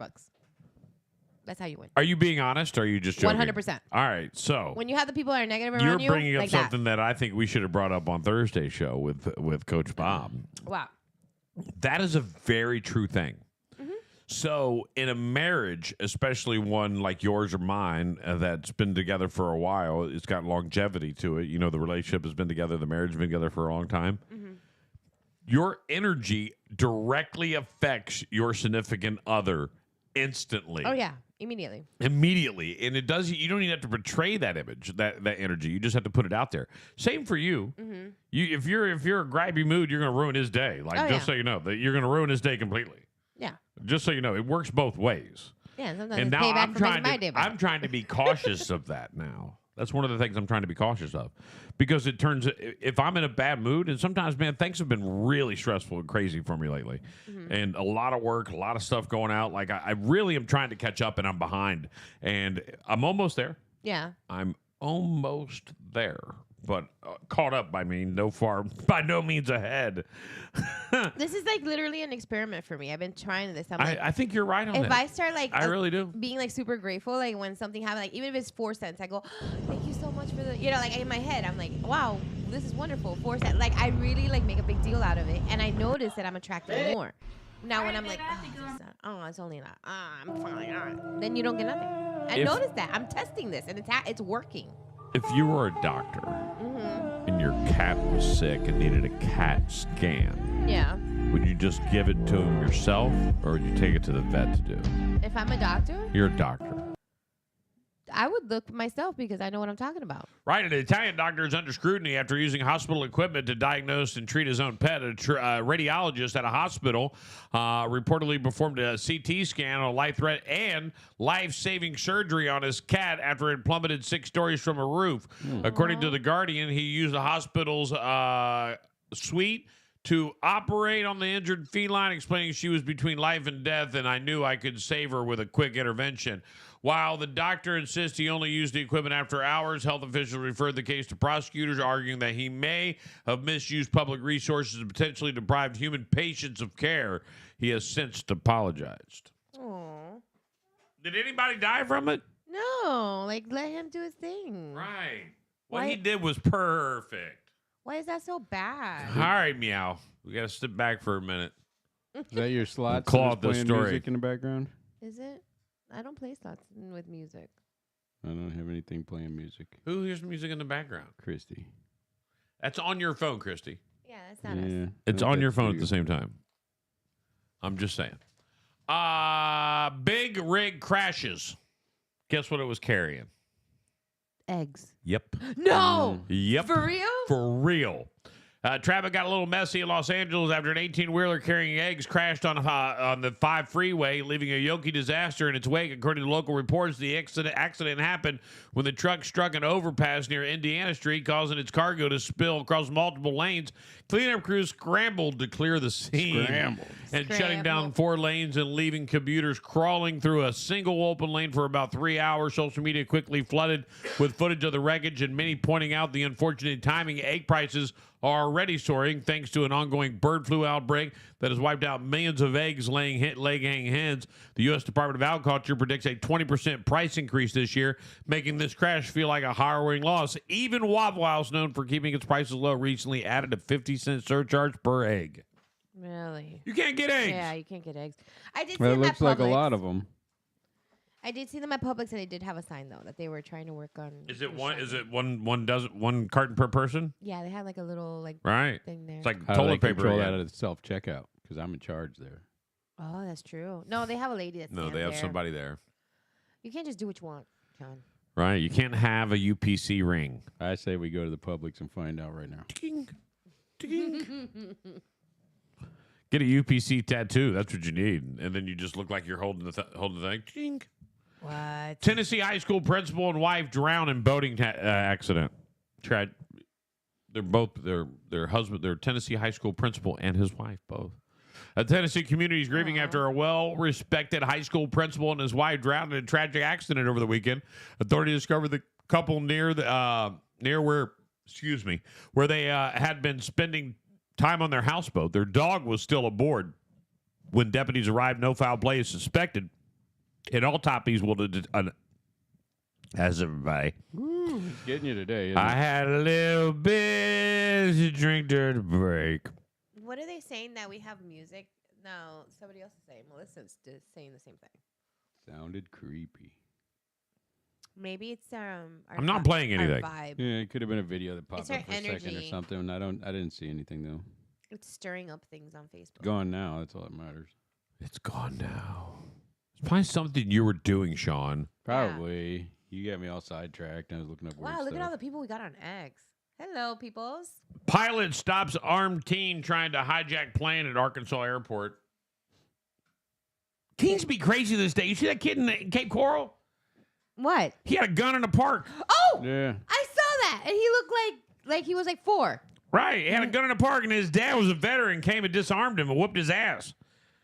That's how you win. Are you being honest or are you just joking? 100%. All right, so When you have the people that are negative around you're you, bringing up like something that I think we should have brought up on Thursday's show with Coach Bob. that. Wow. That is a very true thing. Mm-hmm. So, in a marriage, especially one like yours or mine that's been together for a while, it's got longevity to it. You know, the relationship has been together, the marriage has been together for a long time. Mm-hmm. Your energy directly affects your significant other instantly. Oh yeah, immediately. Immediately. And it does, you don't even have to portray that image, that energy. You just have to put it out there. Same for you. Mm-hmm. If you're a grabby mood, you're going to ruin his day. Like, Oh, just yeah. so you know, that you're going to ruin his day completely. Yeah. Just so you know, it works both ways. Yeah, and sometimes And it's now payback for making my day better. I'm trying to be cautious of that now. That's one of the things I'm trying to be cautious of, because it turns, if I'm in a bad mood, and sometimes, man, things have been really stressful and crazy for me lately, and a lot of work, a lot of stuff going out. Like I really am trying to catch up, and I'm behind, and I'm almost there. Yeah. I'm almost there, but caught up by me, by no means ahead. This is like literally an experiment for me. I've been trying this. I'm like, I think you're right on if that. I start like I really do. being like super grateful, like when something happens, like even if it's 4 cents, I go, thank you so much for the, like in my head, I'm like, wow, this is wonderful, 4 cents. Like I really like make a big deal out of it, and I notice that I'm attracting more. Now when I'm like, it's only not, I'm fine, all right. Then you don't get nothing. I noticed that. I'm testing this, and it's working. If you were a doctor Mm-hmm. and your cat was sick and needed a CAT scan, Yeah. would you just give it to him yourself, or would you take it to the vet to do? If I'm a doctor, You're a doctor. I would look myself because I know what I'm talking about. Right, an Italian doctor is under scrutiny after using hospital equipment to diagnose and treat his own pet. A radiologist at a hospital reportedly performed a CT scan on a life-saving surgery on his cat after it plummeted 6 stories from a roof. According to The Guardian, he used the hospital's suite to operate on the injured feline, explaining she was between life and death, and I knew I could save her with a quick intervention. While the doctor insists he only used the equipment after hours, health officials referred the case to prosecutors, arguing that he may have misused public resources and potentially deprived human patients of care. He has since apologized. Aww. Did anybody die from it? No, like let him do his thing. Right. What Why- he did was perfect. Why is that so bad? All right, Meow. We got to step back for a minute. Is that your slots? Claw that is up the playing story. music in the background? Is it? I don't play slots with music. I don't have anything playing music. Who hears music in the background? Christy. That's on your phone, Christy. Yeah, that's not us. Yeah, It's I on your bet phone you. at the same time. I'm just saying. Big rig crashes. Guess what it was carrying? Eggs. Yep. No! Yep. For real? For real. Traffic got a little messy in Los Angeles after an 18-wheeler carrying eggs crashed on the 5 freeway, leaving a Yoki disaster in its wake. According to local reports, the accident happened when the truck struck an overpass near Indiana Street, causing its cargo to spill across multiple lanes. Cleanup crews scrambled to clear the scene. And shutting down 4 lanes and leaving commuters crawling through a single open lane for about 3 hours. Social media quickly flooded with footage of the wreckage, and many pointing out the unfortunate timing. Egg prices are already soaring thanks to an ongoing bird flu outbreak that has wiped out millions of laying hens. The U.S. Department of Agriculture predicts a 20% price increase this year, making this crash feel like a harrowing loss. Even Waffle House, known for keeping its prices low, recently added a 50-cent surcharge per egg. Really? You can't get eggs. Yeah, you can't get eggs. I did see Well, it them at looks like a Publix. lot of them. I did see them at Publix, and they did have a sign though that they were trying to work on. Is it recycling. one carton per person? Yeah, they had like a little like Right. thing there. It's like How do they toilet paper. control again. that at self checkout? Because I'm in charge there. Oh, that's true. No, they have a lady that's No, they have somebody there. You can't just do what you want, John. Right. You can't have a UPC ring. I say we go to the Publix and find out right now. Ding. Ding. Get a UPC tattoo. That's what you need. And then you just look like you're holding the thing. Ching. What? Tennessee high school principal and wife drowned in boating accident. Their husband, their Tennessee high school principal and his wife both. A Tennessee community is grieving after a well-respected high school principal and his wife drowned in a tragic accident over the weekend. Authorities discovered the couple near where they had been spending time on their houseboat. Their dog was still aboard when deputies arrived. No foul play is suspected. And autopsies will as everybody. Getting you today. Isn't I it? had a little bit to drink during the break. What are they saying that we have music? No, somebody else is saying. Melissa's saying the same thing. Sounded creepy. Maybe it's our I'm not vi- playing our anything. Vibe. Yeah, it could have been a video that popped It's up our for a second or energy. something. I didn't see anything though. It's stirring up things on Facebook. Gone now. That's all that matters. It's gone now. It's probably something you were doing, Sean. Probably. You got me all sidetracked. I was looking up. Wow, weird look at all stuff. the people we got on X. Hello, peoples. Pilot stops armed teen trying to hijack plane at Arkansas airport. Teens be crazy this day. You see that kid in Cape Coral? What? He had a gun in the park. Oh, Yeah. I saw that, and he looked like he was like 4. Right. He had a gun in the park, and his dad was a veteran, came and disarmed him and whooped his ass.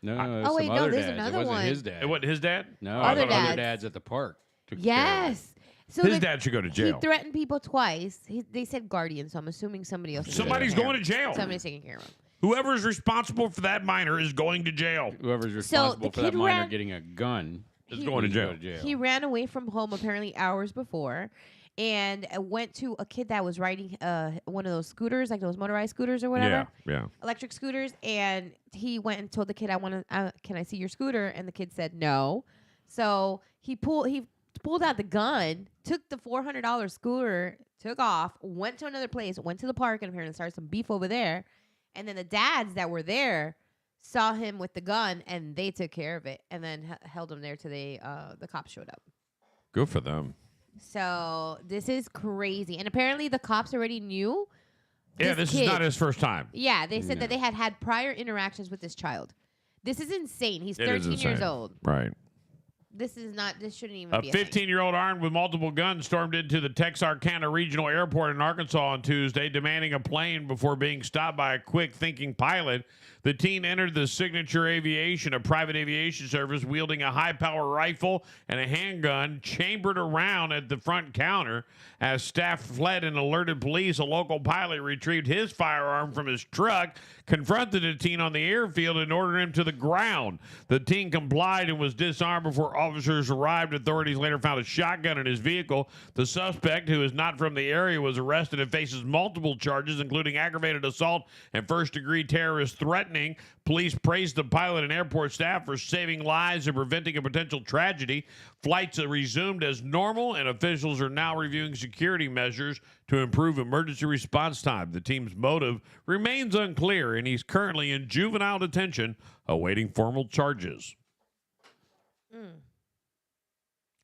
No, I- there's Oh, wait, some no, other there's dads. another It wasn't one. his dad. It wasn't his dad? No, Other other dads. dads at the park. took care of him. Yes. So His the- dad should go to He jail. threatened people twice. They said guardian, so I'm assuming somebody else. is taking Somebody's care going of to him. jail. Somebody's taking care of him. Whoever is responsible for that minor is going to jail. Whoever's the responsible for that kid minor ran- getting a gun Is going to needs jail. go to jail. He ran away from home apparently hours before, and went to a kid that was riding one of those scooters, like those motorized scooters or whatever, Yeah. electric scooters. And he went and told the kid, "I want to. Can I see your scooter?" And the kid said no. So he pulled out the gun, took the $400 scooter, took off, went to another place, went to the park, and apparently started some beef over there. And then the dads that were there saw him with the gun, and they took care of it, and then held him there till the cops showed up. Good for them. So this is crazy, and apparently the cops already knew. Yeah, this is kid- not his first time. Yeah, they said Yeah. that they had prior interactions with this child. This is insane. He's It is 13 years insane. old. Right. This shouldn't even A be a thing. 15-year-old armed with multiple guns stormed into the Texarkana Regional Airport in Arkansas on Tuesday, demanding a plane before being stopped by a quick-thinking pilot. The teen entered the Signature Aviation, a private aviation service, wielding a high-power rifle and a handgun chambered around at the front counter. As staff fled and alerted police, a local pilot retrieved his firearm from his truck, confronted the teen on the airfield, and ordered him to the ground. The teen complied and was disarmed before officers arrived. Authorities later found a shotgun in his vehicle. The suspect, who is not from the area, was arrested and faces multiple charges, including aggravated assault and first-degree terrorist threatening. Police praised the pilot and airport staff for saving lives and preventing a potential tragedy. Flights are resumed as normal, and officials are now reviewing security measures to improve emergency response time. The team's motive remains unclear, and he's currently in juvenile detention awaiting formal charges.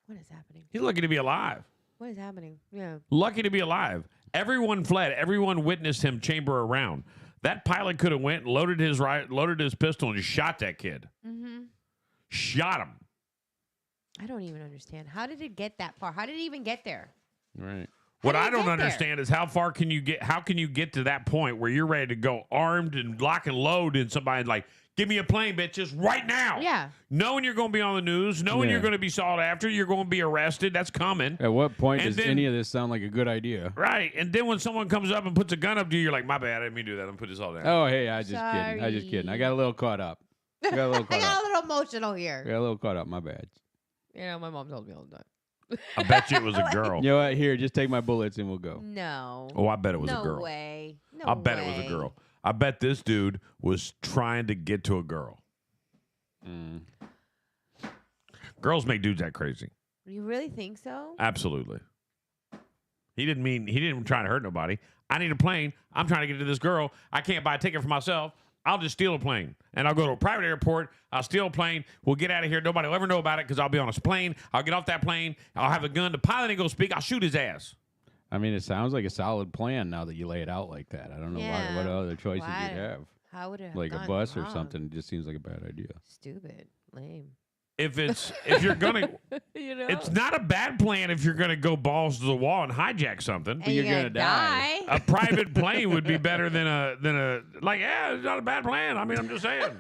What is happening? He's lucky to be alive. What is happening? Yeah. Lucky to be alive. Everyone fled. Everyone witnessed him chamber around. That pilot could have went and loaded his pistol and shot that kid. Mm-hmm. Shot him. I don't even understand. How did it get that far? How did it even get there? Right. What How did I it don't get there? understand is how far can you get? How can you get to that point where you're ready to go armed and lock and load, and somebody's like, "Give me a plane, bitches, right now." Yeah. Knowing you're going to be on the news, knowing Yeah. you're going to be sought after, you're going to be arrested. That's coming. At what point And does then- any of this sound like a good idea? Right. And then when someone comes up and puts a gun up to you, you're like, "My bad, I didn't mean to do that. I'm gonna put this all down." Oh, hey, I just kidding. I just kidding. I got a little caught up. I got a little I caught got up. a little emotional I here. got a little caught up. My bad. You know, my mom told me all the time. I bet you it was a girl. You know what? Here, just take my bullets and we'll go. No. Oh, I bet it was no a girl. way. No I bet it was way. a girl. I bet this dude was trying to get to a girl. Mm. Girls make dudes that crazy. You really think so? Absolutely. He didn't try to hurt nobody. I need a plane. I'm trying to get to this girl. I can't buy a ticket for myself. I'll just steal a plane. And I'll go to a private airport. I'll steal a plane. We'll get out of here. Nobody will ever know about it because I'll be on a plane. I'll get off that plane. I'll have a gun. The pilot ain't going to speak. I'll shoot his ass. I mean, it sounds like a solid plan now that you lay it out like that. I don't know what Yeah. other choices Why? you'd have. How would it have like a gone bus or wrong? something. It just seems like a bad idea. Stupid, lame. If you're gonna, You know, it's not a bad plan if you're gonna go balls to the wall and hijack something. and you're you're gonna die. A private plane would be better than a like. Yeah, it's not a bad plan. I mean, I'm just saying.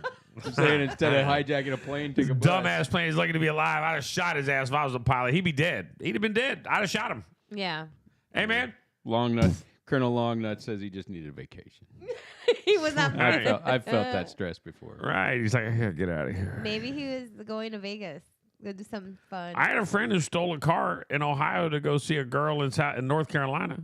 I'm saying instead of hijacking a plane, take a bus. Dumbass plane is lucky to be alive. I'd have shot his ass if I was a pilot. He'd be dead. He'd have been dead. I'd have shot him. Yeah. Hey, man. Longnut, Colonel Longnut says he just needed a vacation. He was not. Right. I've felt that stress before. Right. He's like, I gotta get out of here. Maybe he was going to Vegas. Go do something fun. I had a friend who stole a car in Ohio to go see a girl in North Carolina.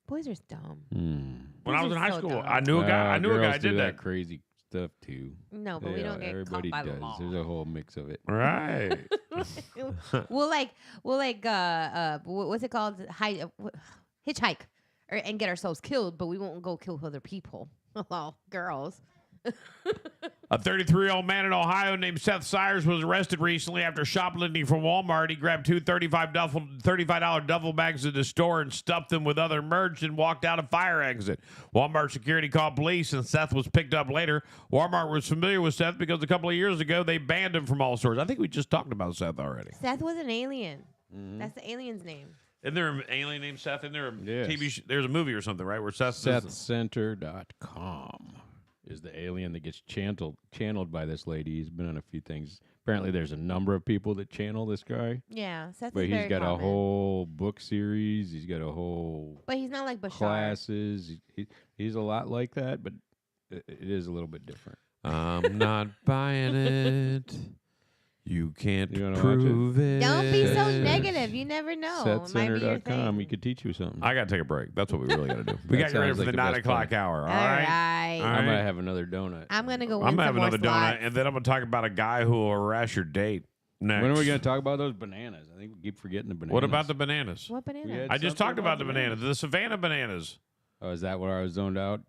Boys are dumb. When I was These in are high so school, dumb. I knew a guy. I knew a guy girls that do did that. crazy stuff too. No, but we don't get Everybody caught by does. the law. There's a whole mix of it. Right. we'll what's it called? Hitchhike, and get ourselves killed, but we won't go kill other people. Well, girls. A 33-year-old man in Ohio named Seth Sires was arrested recently after shoplifting from Walmart. He grabbed two $35 duffel bags at the store and stuffed them with other merch and walked out a fire exit. Walmart security called police, and Seth was picked up later. Walmart was familiar with Seth because a couple of years ago they banned him from all stores. I think we just talked about Seth already. Seth was an alien. That's the alien's name. Isn't there an alien named Seth? Isn't there a Yes. TV there's a movie or something, right? Where Seth SethCenter.com is the alien that gets channeled by this lady. He's been on a few things. Apparently, there's a number of people that channel this guy. Yeah, Seth But is he's very got common. a whole book series. He's got a whole But he's not like Bashar. classes. He's a lot like that, but it is a little bit different. I'm not buying it. You can't You wanna watch prove it. Don't be so negative. You never know. It might be your SethCenter.com. He thing. could teach you something. I got to take a break. That's what we really got to do. We That got to get ready sounds for like the the 9 best o'clock plan. hour. All All right. right. All I right. might have another donut. I'm gonna go. I'm win going to have some more another donut, slots. and then I'm going to talk about a guy who will harass your date next. When are we going to talk about those bananas? I think we keep forgetting the bananas. What about the bananas? What banana? We had- I just something talked about about the bananas, the Savannah bananas. Oh, is that where I was zoned out?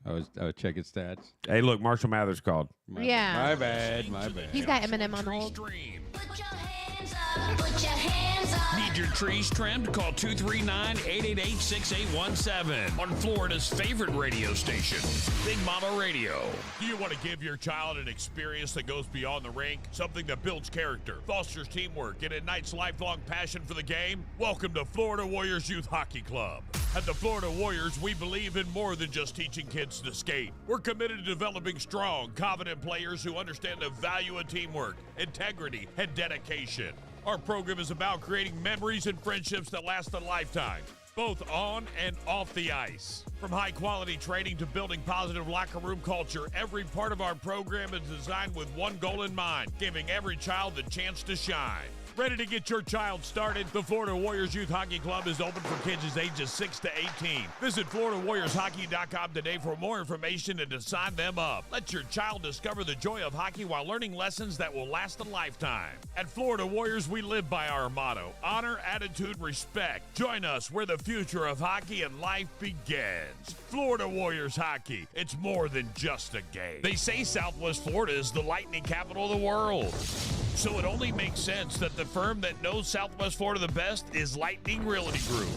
I was checking stats. Hey, look, Marshall Mathers called. Yeah. My bad. My bad. He's got Eminem on hold. Stream. Put your hands up, put your hands up. Need your trees trimmed? Call 239-888-6817 on Florida's favorite radio station, Big Mama Radio. Do you want to give your child an experience that goes beyond the rink? Something that builds character, fosters teamwork, and ignites lifelong passion for the game? Welcome to Florida Warriors Youth Hockey Club. At the Florida Warriors, we believe in more than just teaching kids to skate. We're committed to developing strong, confident players who understand the value of teamwork, integrity, and dedication. Our program is about creating memories and friendships that last a lifetime, both on and off the ice. From high-quality training to building positive locker room culture, every part of our program is designed with one goal in mind, giving every child the chance to shine. Ready to get your child started? The Florida Warriors Youth Hockey Club is open for kids ages 6 to 18. Visit FloridaWarriorsHockey.com today for more information and to sign them up. Let your child discover the joy of hockey while learning lessons that will last a lifetime. At Florida Warriors, we live by our motto, honor, attitude, respect. Join us where the future of hockey and life begins. Florida Warriors Hockey, it's more than just a game. They say Southwest Florida is the lightning capital of the world. So it only makes sense that the firm that knows Southwest Florida the best is Lightning Realty Group.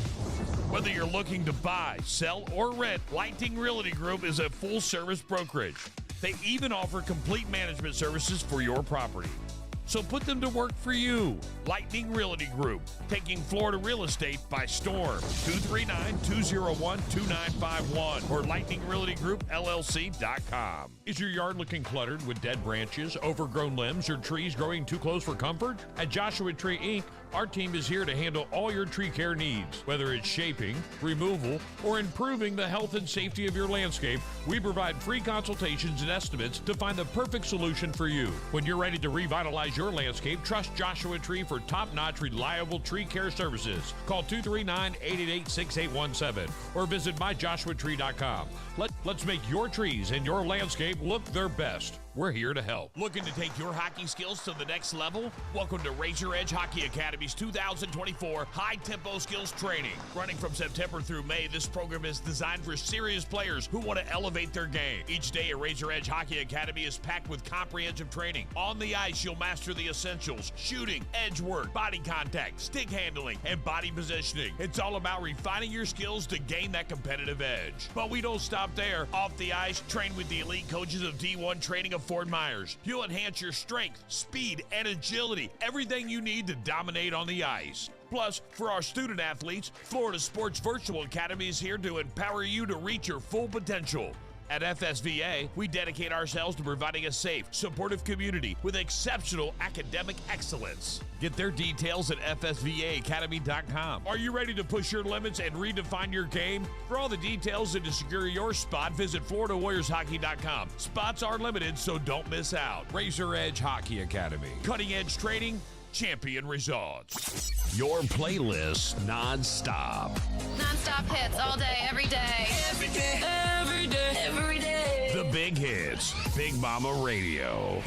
Whether you're looking to buy, sell, or rent, Lightning Realty Group is a full-service brokerage. They even offer complete management services for your property. So put them to work for you. Lightning Realty Group, taking Florida real estate by storm. 239-201-2951 or lightningrealtygroup.llc.com. Is your yard looking cluttered with dead branches, overgrown limbs, or trees growing too close for comfort? At Joshua Tree Inc., our team is here to handle all your tree care needs. Whether it's shaping, removal, or improving the health and safety of your landscape, we provide free consultations and estimates to find the perfect solution for you. When you're ready to revitalize your landscape, trust Joshua Tree for top-notch, reliable tree care services. Call 239-888-6817 or visit myjoshuatree.com. Let's make your trees and your landscape look their best. We're here to help. Looking to take your hockey skills to the next level? Welcome to Razor Edge Hockey Academy Academy's 2024 high-tempo skills training. Running from September through May, this program is designed for serious players who want to elevate their game. Each day at Razor Edge Hockey Academy is packed with comprehensive training. On the ice, you'll master the essentials: shooting, edge work, body contact, stick handling, and body positioning. It's all about refining your skills to gain that competitive edge. But we don't stop there. Off the ice, train with the elite coaches of D1 Training of Fort Myers. You'll enhance your strength, speed, and agility. Everything you need to dominate on the ice. Plus, for our student athletes, Florida Sports Virtual Academy is here to empower you to reach your full potential. At FSVA, we dedicate ourselves to providing a safe, supportive community with exceptional academic excellence. Get their details at fsvaacademy.com. Are you ready to push your limits and redefine your game? For all the details and to secure your spot, visit FloridaWarriorsHockey.com. Spots are limited, so don't miss out. Razor Edge Hockey Academy. Cutting edge training, champion results. Your playlist non-stop. Non-stop hits all day, every day. Every day, every day, every day. The big hits. Big Mama Radio.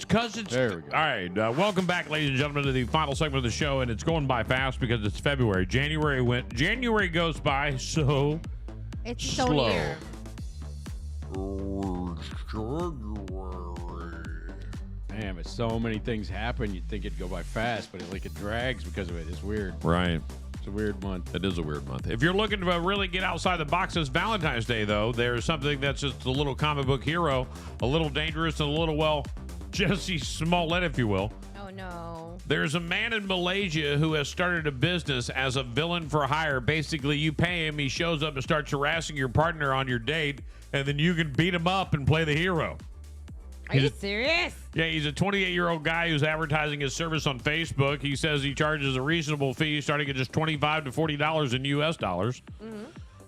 because it's There we go. all right. Welcome back, ladies and gentlemen, to the final segment of the show, and it's going by fast because it's February. January goes by so It's its slow. own year. Man, but so many things happen. You'd think it'd go by fast, but it drags because of it. It's weird. Right. It's a weird month. It is a weird month. If you're looking to really get outside the box this Valentine's Day, though, there's something that's just a little comic book hero, a little dangerous, and a little, well, Jesse Smollett, if you will. Oh no. There's a man in Malaysia who has started a business as a villain for hire. Basically, you pay him, he shows up and starts harassing your partner on your date, and then you can beat him up and play the hero. Are you serious? Yeah, he's a 28-year-old guy who's advertising his service on Facebook. He says he charges a reasonable fee starting at just $25 to $40 in U.S. dollars.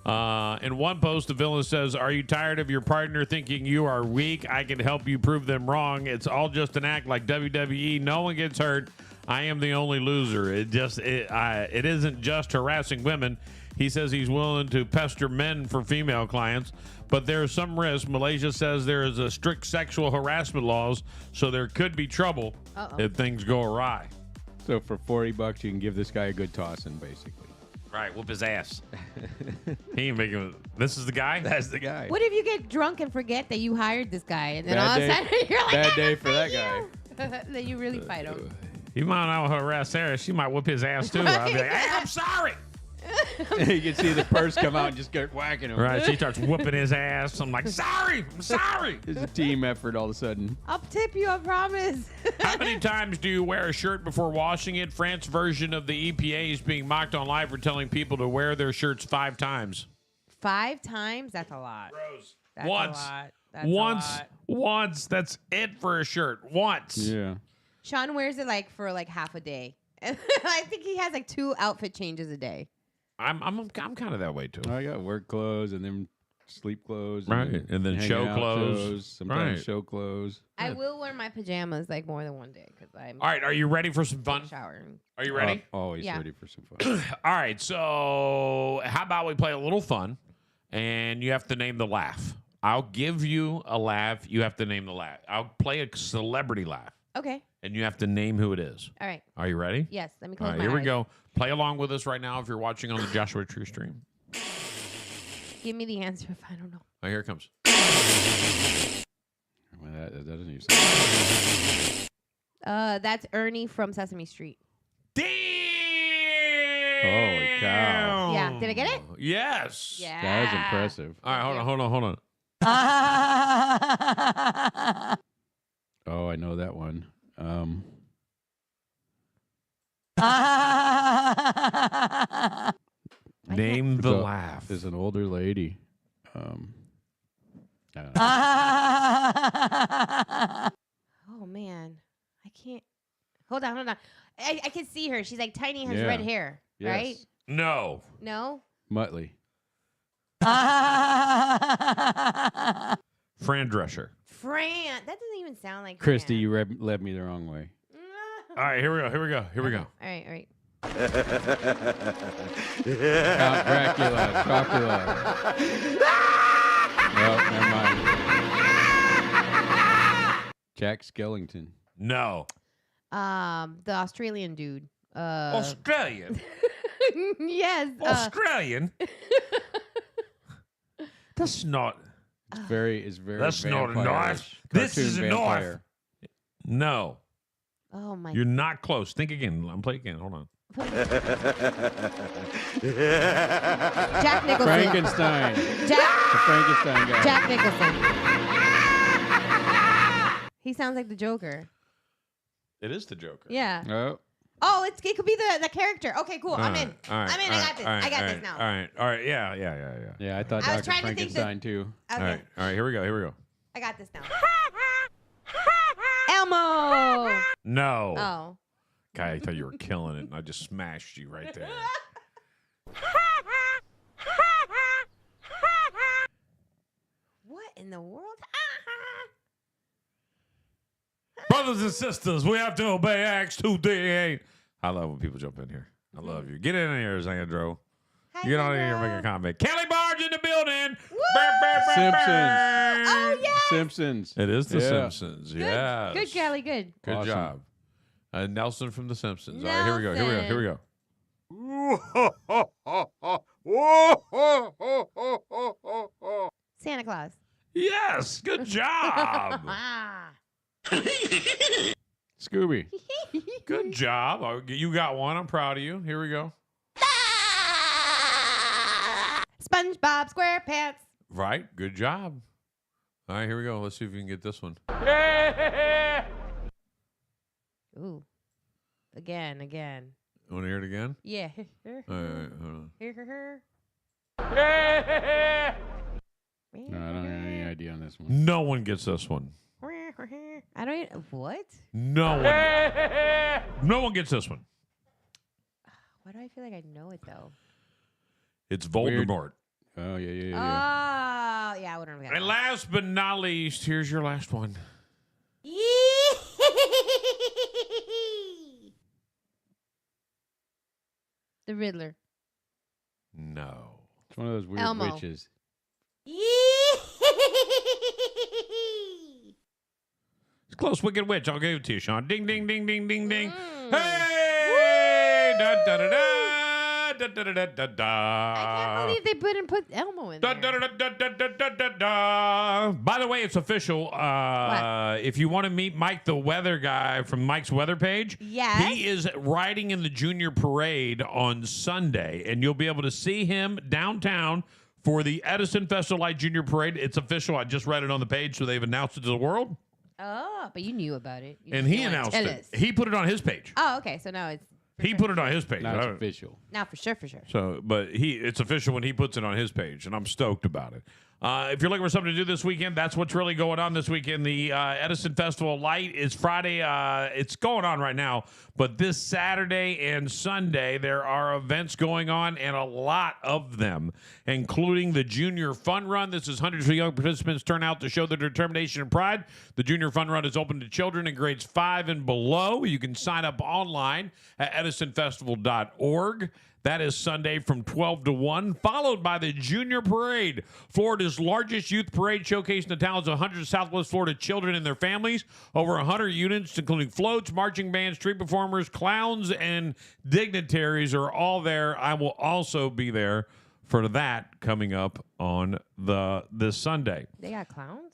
In one post, the villain says, "Are you tired of your partner thinking you are weak? I can help you prove them wrong. It's all just an act like WWE. No one gets hurt. I am the only loser. It isn't just harassing women." He says he's willing to pester men for female clients, but there's some risk. Malaysia says there is a strict sexual harassment laws, so there could be trouble if things go awry. So for $40, you can give this guy a good tossing, basically. Right, whoop his ass. He ain't making. This is the guy. That's the guy. What if you get drunk and forget that you hired this guy, and then Bad all of a day- sudden you're like, bad "Ah, day for that thank you." Then you really fight him. He might not harass Sarah. She might whoop his ass too. I'll be like, "Hey, I'm sorry." You can see the purse come out and just start whacking him. Right, she starts whooping his ass. I'm like, "Sorry, I'm sorry." It's a team effort all of a sudden. I'll tip you, I promise. How many times do you wear a shirt before washing it? France's version of the EPA is being mocked on live for telling people to wear their shirts 5 times. 5 times? That's a lot. That's Once. a lot. That's a lot. Once. That's it for a shirt. Once. Yeah. Sean wears it like for like half a day. I think he has like 2 outfit changes a day. I'm kind of that way too. I got work clothes and then sleep clothes. Right, and then hanging show out clothes. shows, sometimes Right. show clothes. I will wear my pajamas like more than one day because I'm All right, are you ready for some fun? showering. Are you ready? Always Yeah. ready for some fun. All right, so how about we play a little fun, and you have to name the laugh. I'll give you a laugh. You have to name the laugh. I'll play a celebrity laugh, Okay. and you have to name who it is. All right. Are you ready? Yes. Let me All close right, my here we eyes. go. Play along with us right now if you're watching on the Joshua True stream. Give me the answer if I don't know. Oh, here it comes. Well, that doesn't even sound. That's Ernie from Sesame Street. Damn! Holy cow. Yeah. Did I get it? Yes. Yeah. That was impressive. All right, hold on. Oh, I know that one. Name the So, laugh. There's an older lady. I don't know. Oh man, I can't. Hold on. I can see her. She's like tiny, has Yeah. red hair, right? Yes. No. No. Muttley. Fran Drescher. Fran. That doesn't even sound like Christy, Fran. you led me the wrong way. All right, here we go. All right. Count Dracula. Dracula. No, never mind. Jack Skellington. No. The Australian dude. Australian. Yes. Australian. That's not. It's very That's not a vampire-ish. knife. This Cartoon is a knife. vampire. No. Oh my. You're not close. Think again. I'm playing again. Hold on. Jack Nicholson. Frankenstein. The Jack. Frankenstein guy. Jack Nicholson. He sounds like the Joker. It is the Joker. Yeah. Oh, Oh, it could be the character. Okay, cool. I'm in. All right, I'm in. I got this. I got this now. All right. Yeah. I yeah. I thought was Dr. trying to think Frankenstein too. Okay. All right. Here we go. I got this now. Elmo. No. Oh. Guy, I thought you were killing it, and I just smashed you right there. What in the world? Brothers and sisters, we have to obey Acts 2:38. I love when people jump in here. I love you. Get in here, Sandro. Hi, Get on in here and Sandro. make a comment. Kelly Barge in the building. Woo! Burr, burr, burr, Simpsons. burr. Oh yes. Simpsons. It is The Yeah. Simpsons. Good. Yes. Good, Kelly. Good. Good Awesome. job. Nelson from The Simpsons. All right, here we go. Here we go. Santa Claus. Yes. Good job. Ah. Scooby. Good job. Oh, you got one. I'm proud of you. Here we go. SpongeBob SquarePants. Right. Good job. All right, here we go. Let's see if we can get this one. Ooh. Again. Want to hear it again? Yeah. All right, hold on. No, I don't have any idea on this one. No one gets this one. I don't even, what? No one. No one gets this one. Why do I feel like I know it though? It's Weird. Voldemort. Oh, yeah. Oh, yeah, I wouldn't have got And that. last but not least, here's your last one. The Riddler. No. It's one of those weird Elmo. witches. It's close. Wicked Witch. I'll give it to you, Sean. Ding, ding, ding, ding, ding, ding. Mm. Hey! Da, da, da, da, da, da, da, da, da. I can't believe they put Elmo in Da, there. da, da, da, da, da, da, da, da. By the way, it's official. If you want to meet Mike, the weather guy from Mike's weather page, Yes. he is riding in the junior parade on Sunday, and you'll be able to see him downtown for the Edison Festival Light Junior Parade. It's official. I just read it on the page, so they've announced it to the world, Oh, but you knew about it. You and just he didn't wanna announced tell it. us. He put it on his page. Oh, okay. So now it's He put it on his page. Now I it's don't- official. now for sure. So, but it's official when he puts it on his page, and I'm stoked about it. If you're looking for something to do this weekend, that's what's really going on this weekend. The Edison Festival Light is Friday. It's going on right now, but this Saturday and Sunday, there are events going on, and a lot of them, including the Junior Fun Run. This is hundreds of young participants turn out to show their determination and pride. The Junior Fun Run is open to children in grades 5 and below. You can sign up online at edisonfestival.org. That is Sunday from 12 to 1, followed by the Junior Parade, Florida's largest youth parade showcasing the talents of hundreds of Southwest Florida children and their families. Over 100 units, including floats, marching bands, street performers, clowns, and dignitaries are all there. I will also be there for that coming up on this Sunday. They got clowns?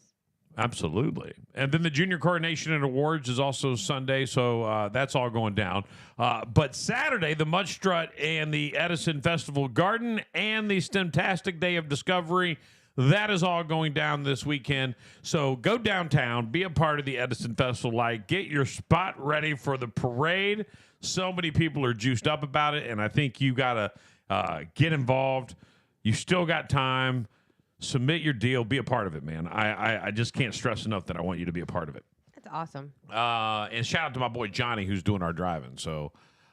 Absolutely. And then the Junior Coronation and Awards is also Sunday, so that's all going down. But Saturday, the Mud Strut and the Edison Festival Garden and the STEMtastic Day of Discovery, that is all going down this weekend. So go downtown, be a part of the Edison Festival Light, get your spot ready for the parade. So many people are juiced up about it, and I think you got to get involved. You still got time. Submit your deal. Be a part of it, man. I just can't stress enough that I want you to be a part of it. That's awesome. And shout out to my boy Johnny, who's doing our driving. So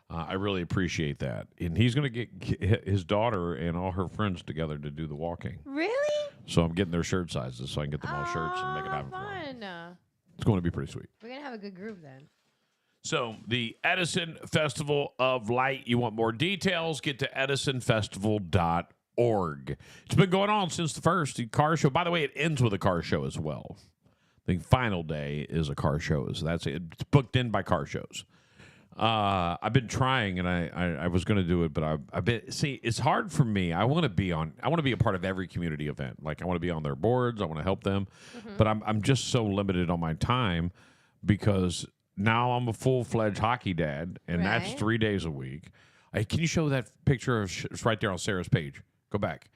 I really appreciate that. And he's going to get his daughter and all her friends together to do the walking. Really? So I'm getting their shirt sizes so I can get them all shirts and make it happen for them. Fun. It's going to be pretty sweet. We're going to have a good group then. So the Edison Festival of Light, you want more details, get to edisonfestival.org. It's been going on since the first car show. By the way, it ends with a car show as well. The final day is a car show. So that's it. It's booked in by car shows. I've been trying, and I was going to do it, but I've been it's hard for me. I want to be a part of every community event. Like I want to be on their boards. I want to help them, but I'm just so limited on my time because now I'm a full-fledged hockey dad, and that's Right. 3 days a week. Hey, can you show that picture? It's right there on Sarah's page. Go back.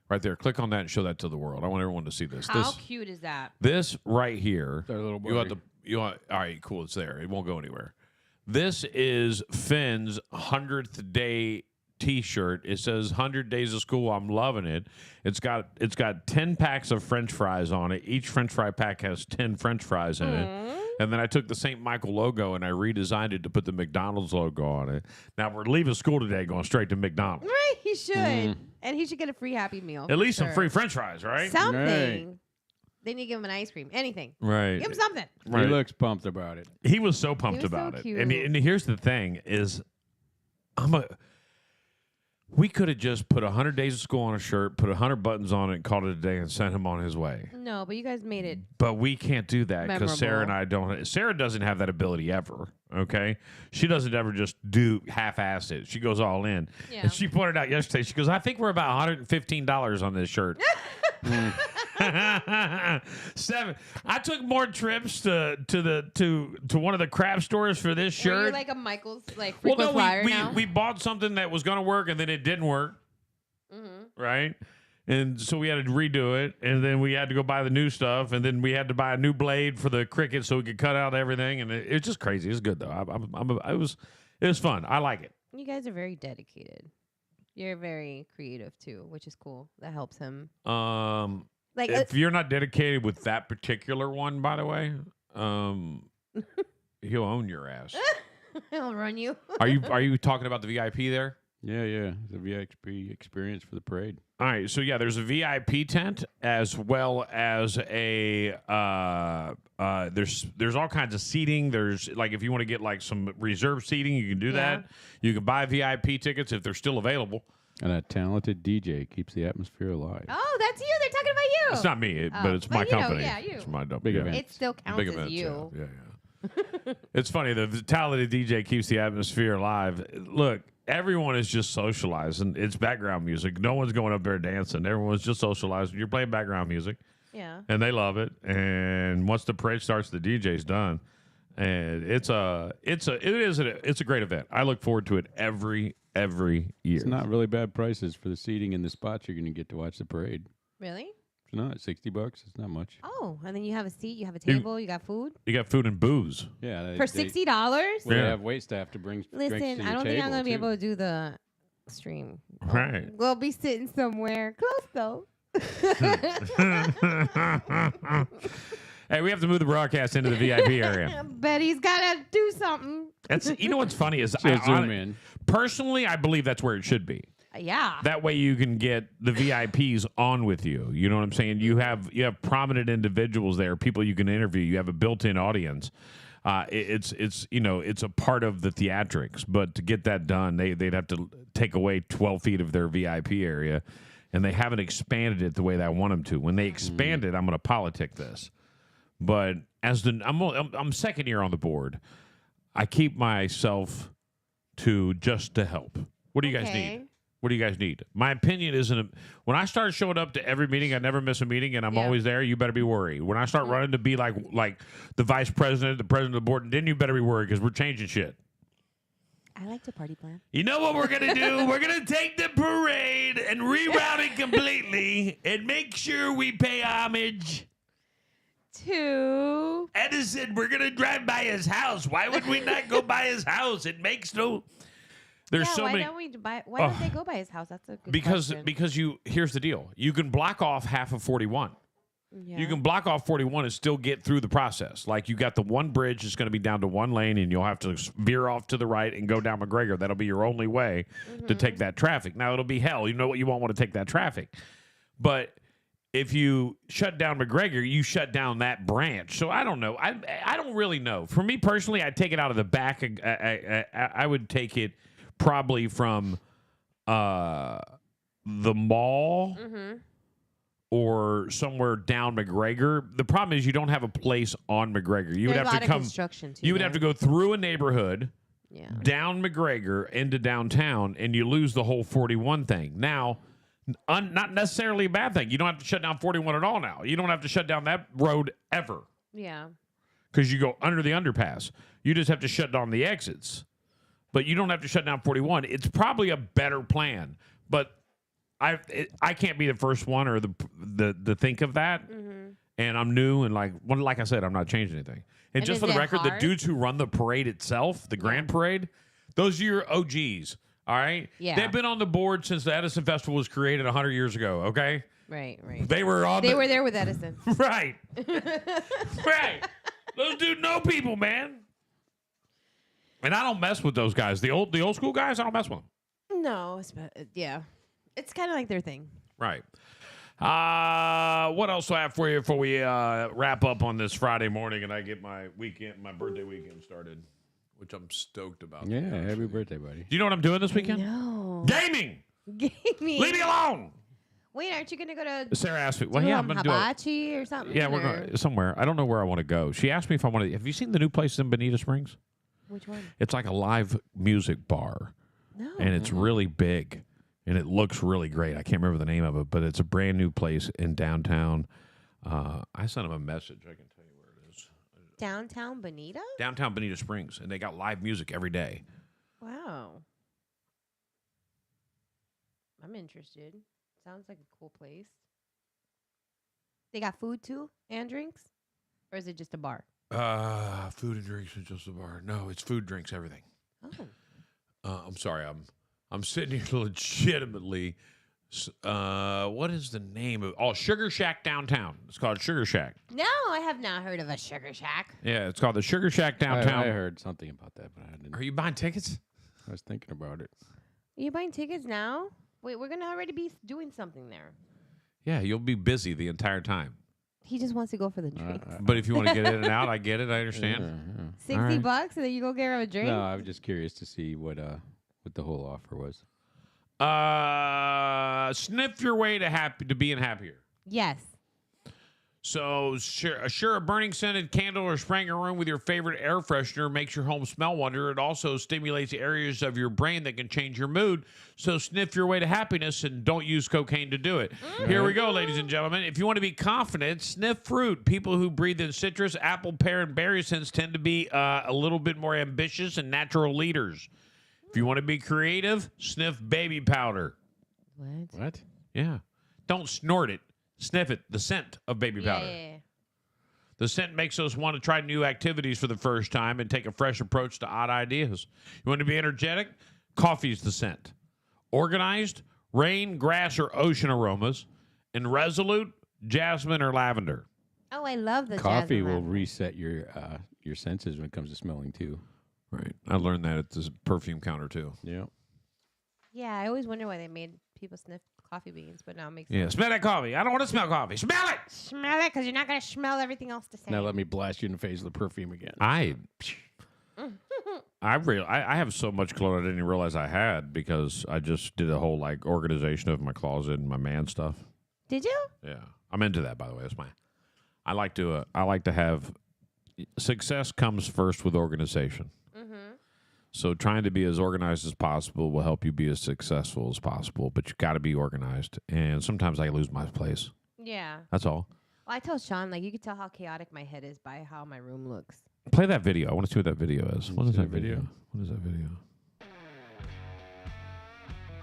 Right there. Click on that and show that to the world. I want everyone to see this. How cute is that? This right here. Their little You want birdie. all right, cool. It's there. It won't go anywhere. This is Finn's 100th day T-shirt. It says 100 days of school. I'm loving it. It's got 10 packs of French fries on it. Each French fry pack has 10 French fries in it. And then I took the St. Michael logo and I redesigned it to put the McDonald's logo on it. Now we're leaving school today, going straight to McDonald's. Right, he should. And he should get a free Happy Meal. At least some Sure. free French fries, right? Something. Right. They need to give him an ice cream. Anything. Right. Give him something. Right. He looks pumped about it. He was so pumped was so about it. cute. And here's the thing is We could have just put 100 days of school on a shirt, put 100 buttons on it, and called it a day, and sent him on his way. No, but you guys made it. But we can't do that because Sarah and Memorable. I don't. Sarah doesn't have that ability ever. Okay, she doesn't ever just do half-ass it. She goes all in. Yeah. And she pointed out yesterday. She goes, "I think we're about $115 on this shirt." 7. I took more trips to one of the craft stores for this Were shirt. you like a Michael's well, frequent no, flyer now? we bought something that was going to work and then it didn't work. Right. And so we had to redo it, and then we had to go buy the new stuff, and then we had to buy a new blade for the Cricut so we could cut out everything, and it's just crazy. It's good though. It was fun. I like it. You guys are very dedicated. You're very creative too, which is cool. That helps him. Like If you're not dedicated with that particular one, by the way, he'll own your ass. he'll run you. Are you talking about the VIP there? Yeah. The VIP experience for the parade. All right, so yeah, there's a VIP tent as well as a there's all kinds of seating. There's like if you want to get like some reserved seating, you can do that. You can buy VIP tickets if they're still available. And a talented DJ keeps the atmosphere alive. Oh, that's you. They're talking about you. It's not me, but it's but my you know, company. yeah, you. It's my Big event. It still counts big as events, you. Yeah. It's funny. The talented DJ keeps the atmosphere alive. Look, everyone is just socializing. It's background music. No one's going up there dancing. Everyone's just socializing. You're playing background music, Yeah. and they love it. And once the parade starts, the DJ's done. And it's a great event. I look forward to it every year. It's not really bad prices for the seating and the spots you're going to get to watch the parade. Really? It's not $60. It's not much. Oh, and then you have a seat, you have a table, you got food You got food and booze. Yeah. for $60. Well, they Yeah. have wait staff to bring drinks to Listen, your I don't think I'm table, gonna be too. able to do the stream. Right. We'll be sitting somewhere close though. Hey, we have to move the broadcast into the VIP area. Betty's gotta do something. That's you know what's funny is So zoom in. Personally, I believe that's where it should be. Yeah. That way you can get the VIPs on with you. You know what I'm saying? You have prominent individuals there, people you can interview. You have a built-in audience. It's a part of the theatrics. But to get that done, they'd have to take away 12 feet of their VIP area, and they haven't expanded it the way that I want them to. When they expand it, I'm going to politic this. But I'm second year on the board. I keep myself to just to help. What do you guys Okay. need? What do you guys need? My opinion isn't. When I start showing up to every meeting, I never miss a meeting, and I'm Yeah. always there. You better be worried. When I start running to be like the vice president, the president of the board, then you better be worried because we're changing shit. I like to party plan. You know what we're gonna do? We're gonna take the parade and reroute it completely and make sure we pay homage. To Edison, we're gonna drive by his house. Why would we not go by his house? It makes no. There's so why many. don't we buy? Why don't they go by his house? That's a good Because question. here's the deal. You can block off half of 41. Yeah. You can block off 41 and still get through the process. Like you got the one bridge that's going to be down to one lane, and you'll have to veer off to the right and go down McGregor. That'll be your only way to take that traffic. Now it'll be hell. You know what? You won't want to take that traffic, but if you shut down McGregor, you shut down that branch. So I don't know. I don't really know. For me personally, I'd take it out of the back. I would take it probably from the mall or somewhere down McGregor. The problem is you don't have a place on McGregor. You would There's a have lot to of come. construction too. You would have to go through a neighborhood, Yeah. down McGregor into downtown, and you lose the whole 41 thing. Now, not necessarily a bad thing. You don't have to shut down 41 at all now. You don't have to shut down that road ever Yeah. because you go under the underpass. You just have to shut down the exits. But you don't have to shut down 41. It's probably a better plan. But I can't be the first one or the think of that. And I'm new and like I said, I'm not changing anything. And just is for the it record, the hard? dudes who run the parade itself, the Grand Parade, those are your OGs. All right? Yeah. They've been on the board since the Edison Festival was created 100 years ago, okay? Right. They were on They were there with Edison. Right. Right. Those dudes know people, man. And I don't mess with those guys. The old school guys, I don't mess with them. No, yeah. It's kind of like their thing. Right. What else do I have for you before we wrap up on this Friday morning and I get my birthday weekend started, which I'm stoked about. Yeah, happy birthday, buddy. Do you know what I'm doing this weekend? No. Gaming. Give me. Leave me alone. Wait, aren't you gonna go to Sarah asked me. Well, do yeah, I'm gonna do it. hibachi or something? Yeah, we're or- going somewhere. I don't know where I want to go. She asked me if I want to. Have you seen the new place in Bonita Springs? Which one? It's like a live music bar, No. and it's really big, and it looks really great. I can't remember the name of it, but it's a brand new place in downtown. I sent him a message. I can tell you where it is. Downtown Bonita? Downtown Bonita Springs, and they got live music every day. Wow. I'm interested. Sounds like a cool place. They got food too and drinks? Or is it just a bar? Food and drinks is just a bar. No, it's food, drinks, everything. Oh. I'm sorry. I'm sitting here legitimately. What is the name of? Oh, Sugar Shack downtown. It's called Sugar Shack. No, I have not heard of a Sugar Shack. Yeah, it's called the Sugar Shack downtown. I heard something about that, but I didn't. Are you buying tickets? I was thinking about it. Are you buying tickets now? Wait, we're gonna already be doing something there. Yeah, you'll be busy the entire time. He just wants to go for the drinks. But if you want to get in and out, I get it. I understand. $60 all right. bucks and then you go get her a drink? No, I was just curious to see what the whole offer was. Sniff your way to being happier. Yes. So, sure, a burning scented candle or spraying a room with your favorite air freshener makes your home smell wonder. It also stimulates areas of your brain that can change your mood. So, sniff your way to happiness and don't use cocaine to do it. Here we go, ladies and gentlemen. If you want to be confident, sniff fruit. People who breathe in citrus, apple, pear, and berry scents tend to be a little bit more ambitious and natural leaders. If you want to be creative, sniff baby powder. What? Yeah. Don't snort it. Sniff it, the scent of baby powder. Yeah. The scent makes us want to try new activities for the first time and take a fresh approach to odd ideas. You want to be energetic? Coffee's the scent. Organized? Rain, grass, or ocean aromas. And resolute? Jasmine or lavender. Oh, I love the Coffee jasmine will lavender. reset your senses when it comes to smelling too. Right. I learned that at this perfume counter, too. Yeah. Yeah, I always wonder why they made people sniff coffee beans, but now it makes Yeah, sense. smell that coffee. I don't want to smell coffee. Smell it! Smell it, because you're not going to smell everything else the same. Now let me blast you in the face with the perfume again. I have so much cologne I didn't even realize I had because I just did a whole like organization of my closet and my man stuff. Did you? Yeah, I'm into that. By the way, that's I like to have success comes first with organization. So trying to be as organized as possible will help you be as successful as possible. But you got to be organized, and sometimes I lose my place. Yeah. That's all. Well, I tell Sean, like, you can tell how chaotic my head is by how my room looks. Play that video. I want to see what that video is. What is see that the video? video. What is that video?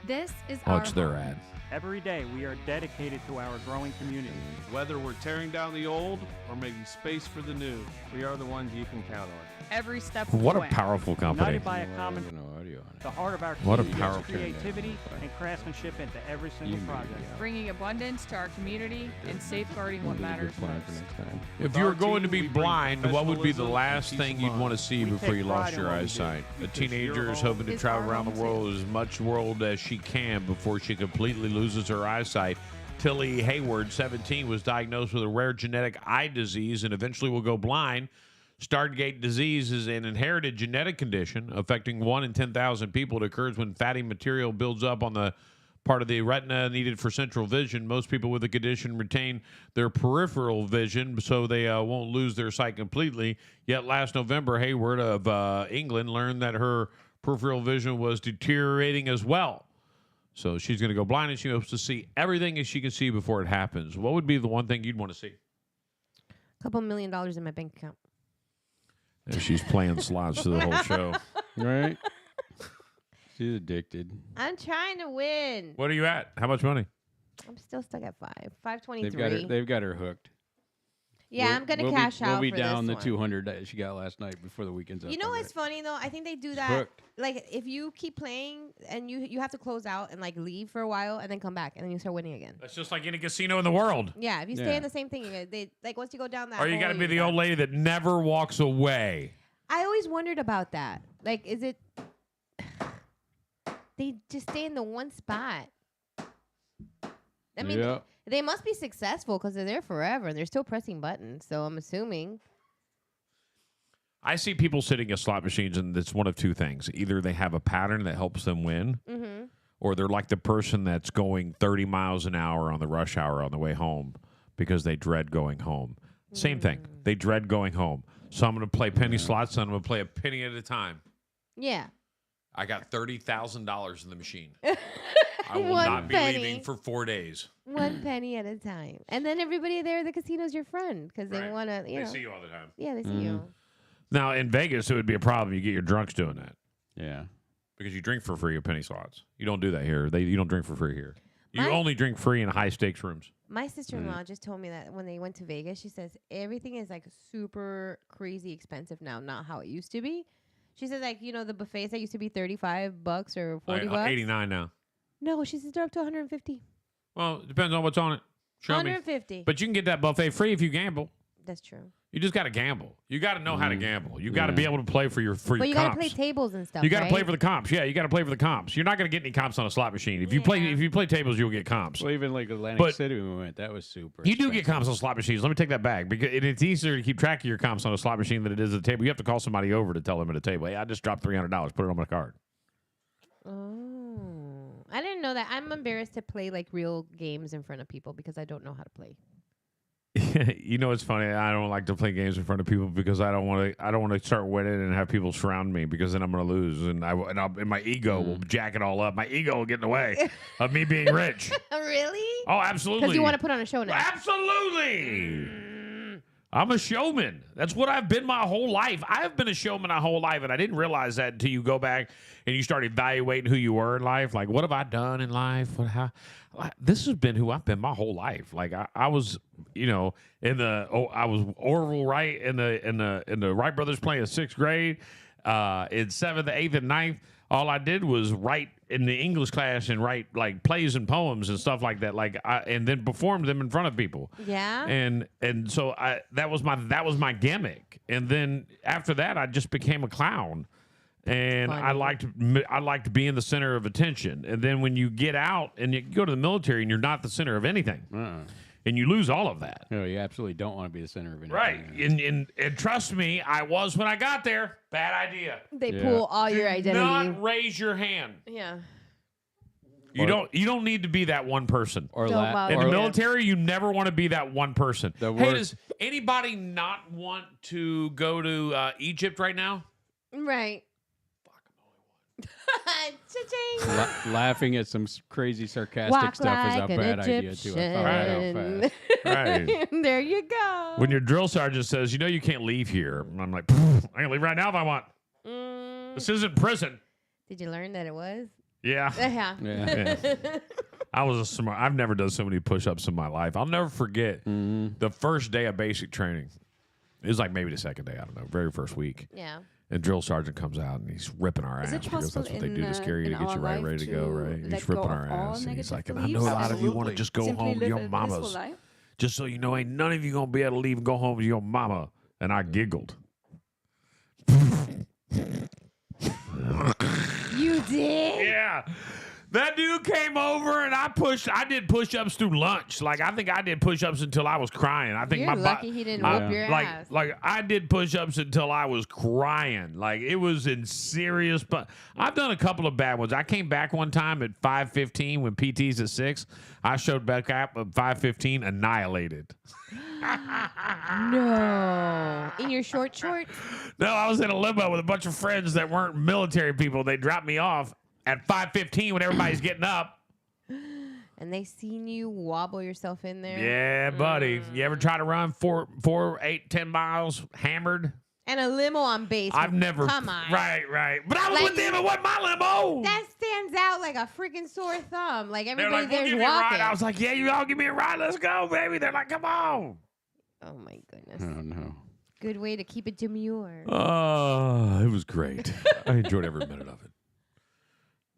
This is Oh, our it's their home. ad. Every day, we are dedicated to our growing community. Whether we're tearing down the old or making space for the new, we are the ones you can count on. Every step of What the a way. powerful company. United by a common, No audio on it. the heart of our What a community powerful is creativity and craftsmanship into every single project. Bringing abundance to our community and safeguarding what matters Plans most. for next time. If With you were our going to team, be we bring blind, what would be the professionalism last and peace thing of you'd mind. want to see We before take you pride lost in your what we do. eyesight? A Because teenager your is home hoping to is travel our around the home, too. world as much world as she can before she completely loses her eyesight. Tilly Hayward, 17, was diagnosed with a rare genetic eye disease and eventually will go blind. Stargardt disease is an inherited genetic condition affecting 1 in 10,000 people. It occurs when fatty material builds up on the part of the retina needed for central vision. Most people with the condition retain their peripheral vision, so they won't lose their sight completely. Yet last November, Hayward of England learned that her peripheral vision was deteriorating as well. So she's going to go blind, and she hopes to see everything as she can see before it happens. What would be the one thing you'd want to see? A couple $1 million in my bank account. And she's playing slots through the whole show. Right? She's addicted. I'm trying to win. What are you at? How much money? I'm still stuck at 523. They've got her hooked. Yeah, I'm gonna cash out We'll be for down this the one. 200 that she got last night before the weekend's up. You know already. what's funny though? I think they do that. hooked. Like if you keep playing and you have to close out and like leave for a while and then come back and then you start winning again. That's just like any casino in the world. Yeah, if you stay Yeah. in the same thing, they like once you go down that. Or you got to hole, be the you're old done. lady that never walks away. I always wondered about that. Like, is it? They just stay in the one spot. I mean, Yeah. they must be successful because they're there forever and they're still pressing buttons. So I'm assuming. I see people sitting at slot machines, and it's one of two things. Either they have a pattern that helps them win, Mm-hmm. or they're like the person that's going 30 miles an hour on the rush hour on the way home because they dread going home. Same thing. They dread going home. So I'm going to play penny slots, and I'm going to play a penny at a time. Yeah. I got $30,000 in the machine. I will One not be penny. leaving for 4 days. One penny at a time. And then everybody there at the casino's your friend because they Right. want to, They see you all the time. Yeah, they see you. Now, in Vegas, it would be a problem. You get your drunks doing that Yeah. because you drink for free at penny slots. You don't do that here. You don't drink for free here. You My- only drink free in high-stakes rooms. My sister-in-law just told me that when they went to Vegas, she says everything is like super crazy expensive now, not how it used to be. She said like, the buffets that used to be $35 or $40. 89 now. No, she says they're up to 150. Well, it depends on what's on it. Show me. 150. But you can get that buffet free if you gamble. That's true. You just got to gamble. You got to know how to gamble. You got to be able to play for your But you comps. got to play tables and stuff. You got to right? play for the comps. Yeah, you got to play for the comps. You're not going to get any comps on a slot machine. If you play tables, you'll get comps. Well, even like Atlantic But City when we went, that was super. You do get expensive. comps on slot machines. Let me take that back because it's easier to keep track of your comps on a slot machine than it is at a table. You have to call somebody over to tell them at a table, hey, I just dropped $300. Put it on my card. Oh, I didn't know that. I'm embarrassed to play like real games in front of people because I don't know how to play. You know, it's funny. I don't like to play games in front of people because I don't want to start winning and have people surround me because then I'm going to lose and my ego will jack it all up. My ego will get in the way of me being rich. Really? Oh, absolutely. Because you want to put on a show now. Absolutely. I'm a showman. That's what I've been my whole life. I have been a showman my whole life, and I didn't realize that until you go back and you start evaluating who you were in life. Like, what have I done in life? This has been who I've been my whole life. Like, I was, I was Orville Wright in the Wright brothers playing in 6th grade, in 7th, 8th, and 9th. All I did was write in the English class and write like plays and poems and stuff like that. And then performed them in front of people. Yeah. And so that was my gimmick. And then after that, I just became a clown. And I liked being the center of attention. And then when you get out and you go to the military and you're not the center of anything, and you lose all of that. No, you absolutely don't want to be the center of anything. Right. And trust me, I was when I got there. Bad idea. They pull all your identity. Not raise your hand. Yeah. You don't need to be that one person. Or Don't bother In the Yeah. military, you never want to be that one person. The Hey, worst- does anybody not want to go to Egypt right now? Right. Cha-ching. laughing at some crazy sarcastic Walk stuff is a like an bad idea too. I thought Egyptian. that Right. There you go. When your drill sergeant says, you can't leave here. And I'm like, I can leave right now if I want. This isn't prison. Did you learn that it was? Yeah. Yeah. Yeah. I was I've never done so many push-ups in my life. I'll never forget the first day of basic training. It was like maybe the second day. I don't know. Very first week. Yeah. And drill sergeant comes out and he's ripping our ass Is it because that's what they do to possible scare you to in get you our right, life ready to go, to right? let He's go ripping of our all ass. And he's negative like, and I know a beliefs? lot of you want to just go Simply home to live your a blissful mamas. life? Just so you know, ain't none of you going to be able to leave and go home to your mama. And I giggled. You did? Yeah. That dude came over and I did push-ups through lunch. Like, I think I did push-ups until I was crying. I think You're my lucky he didn't whoop your ass. Like I did push-ups until I was crying. Like, it was in serious. But I've done a couple of bad ones. I came back one time at 5:15 when PT's at 6. I showed back up at 5:15, annihilated. No. In your shorts? No, I was in a limo with a bunch of friends that weren't military people. They dropped me off at 5:15 when everybody's getting up. And they seen you wobble yourself in there? Yeah, buddy. You ever try to run 4, 8, 10 miles hammered? And a limo on base. I've never. Come on. Right. But I was Like, with them. It wasn't my limo. That stands out like a freaking sore thumb. Like They're everybody like, well, there's give me a walking. ride. I was like, yeah, you all give me a ride. Let's go, baby. They're like, come on. Oh my goodness. Oh no. Good way to keep it demure. Oh, it was great. I enjoyed every minute of it.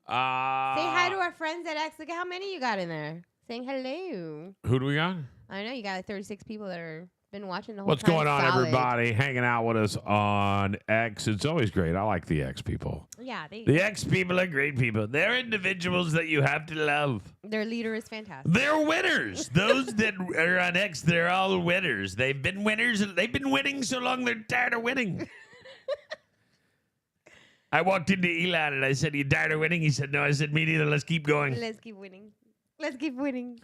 Say hi to our friends at X. Look at how many you got in there. Saying hello. Who do we got? I know you got like 36 people that are been watching the whole What's time. going on, Solid. everybody? Hanging out with us on X. It's always great. I like the X people. Yeah, The X people are great people. They're individuals that you have to love. their leader is fantastic. They're winners. Those that are on X, they're all winners. They've been winners. They've been winning so long they're tired of winning. I walked into Elon and I said, "You tired of winning?" He said, "No." I said, "Me neither. Let's keep going." Let's keep winning. Let's keep winning.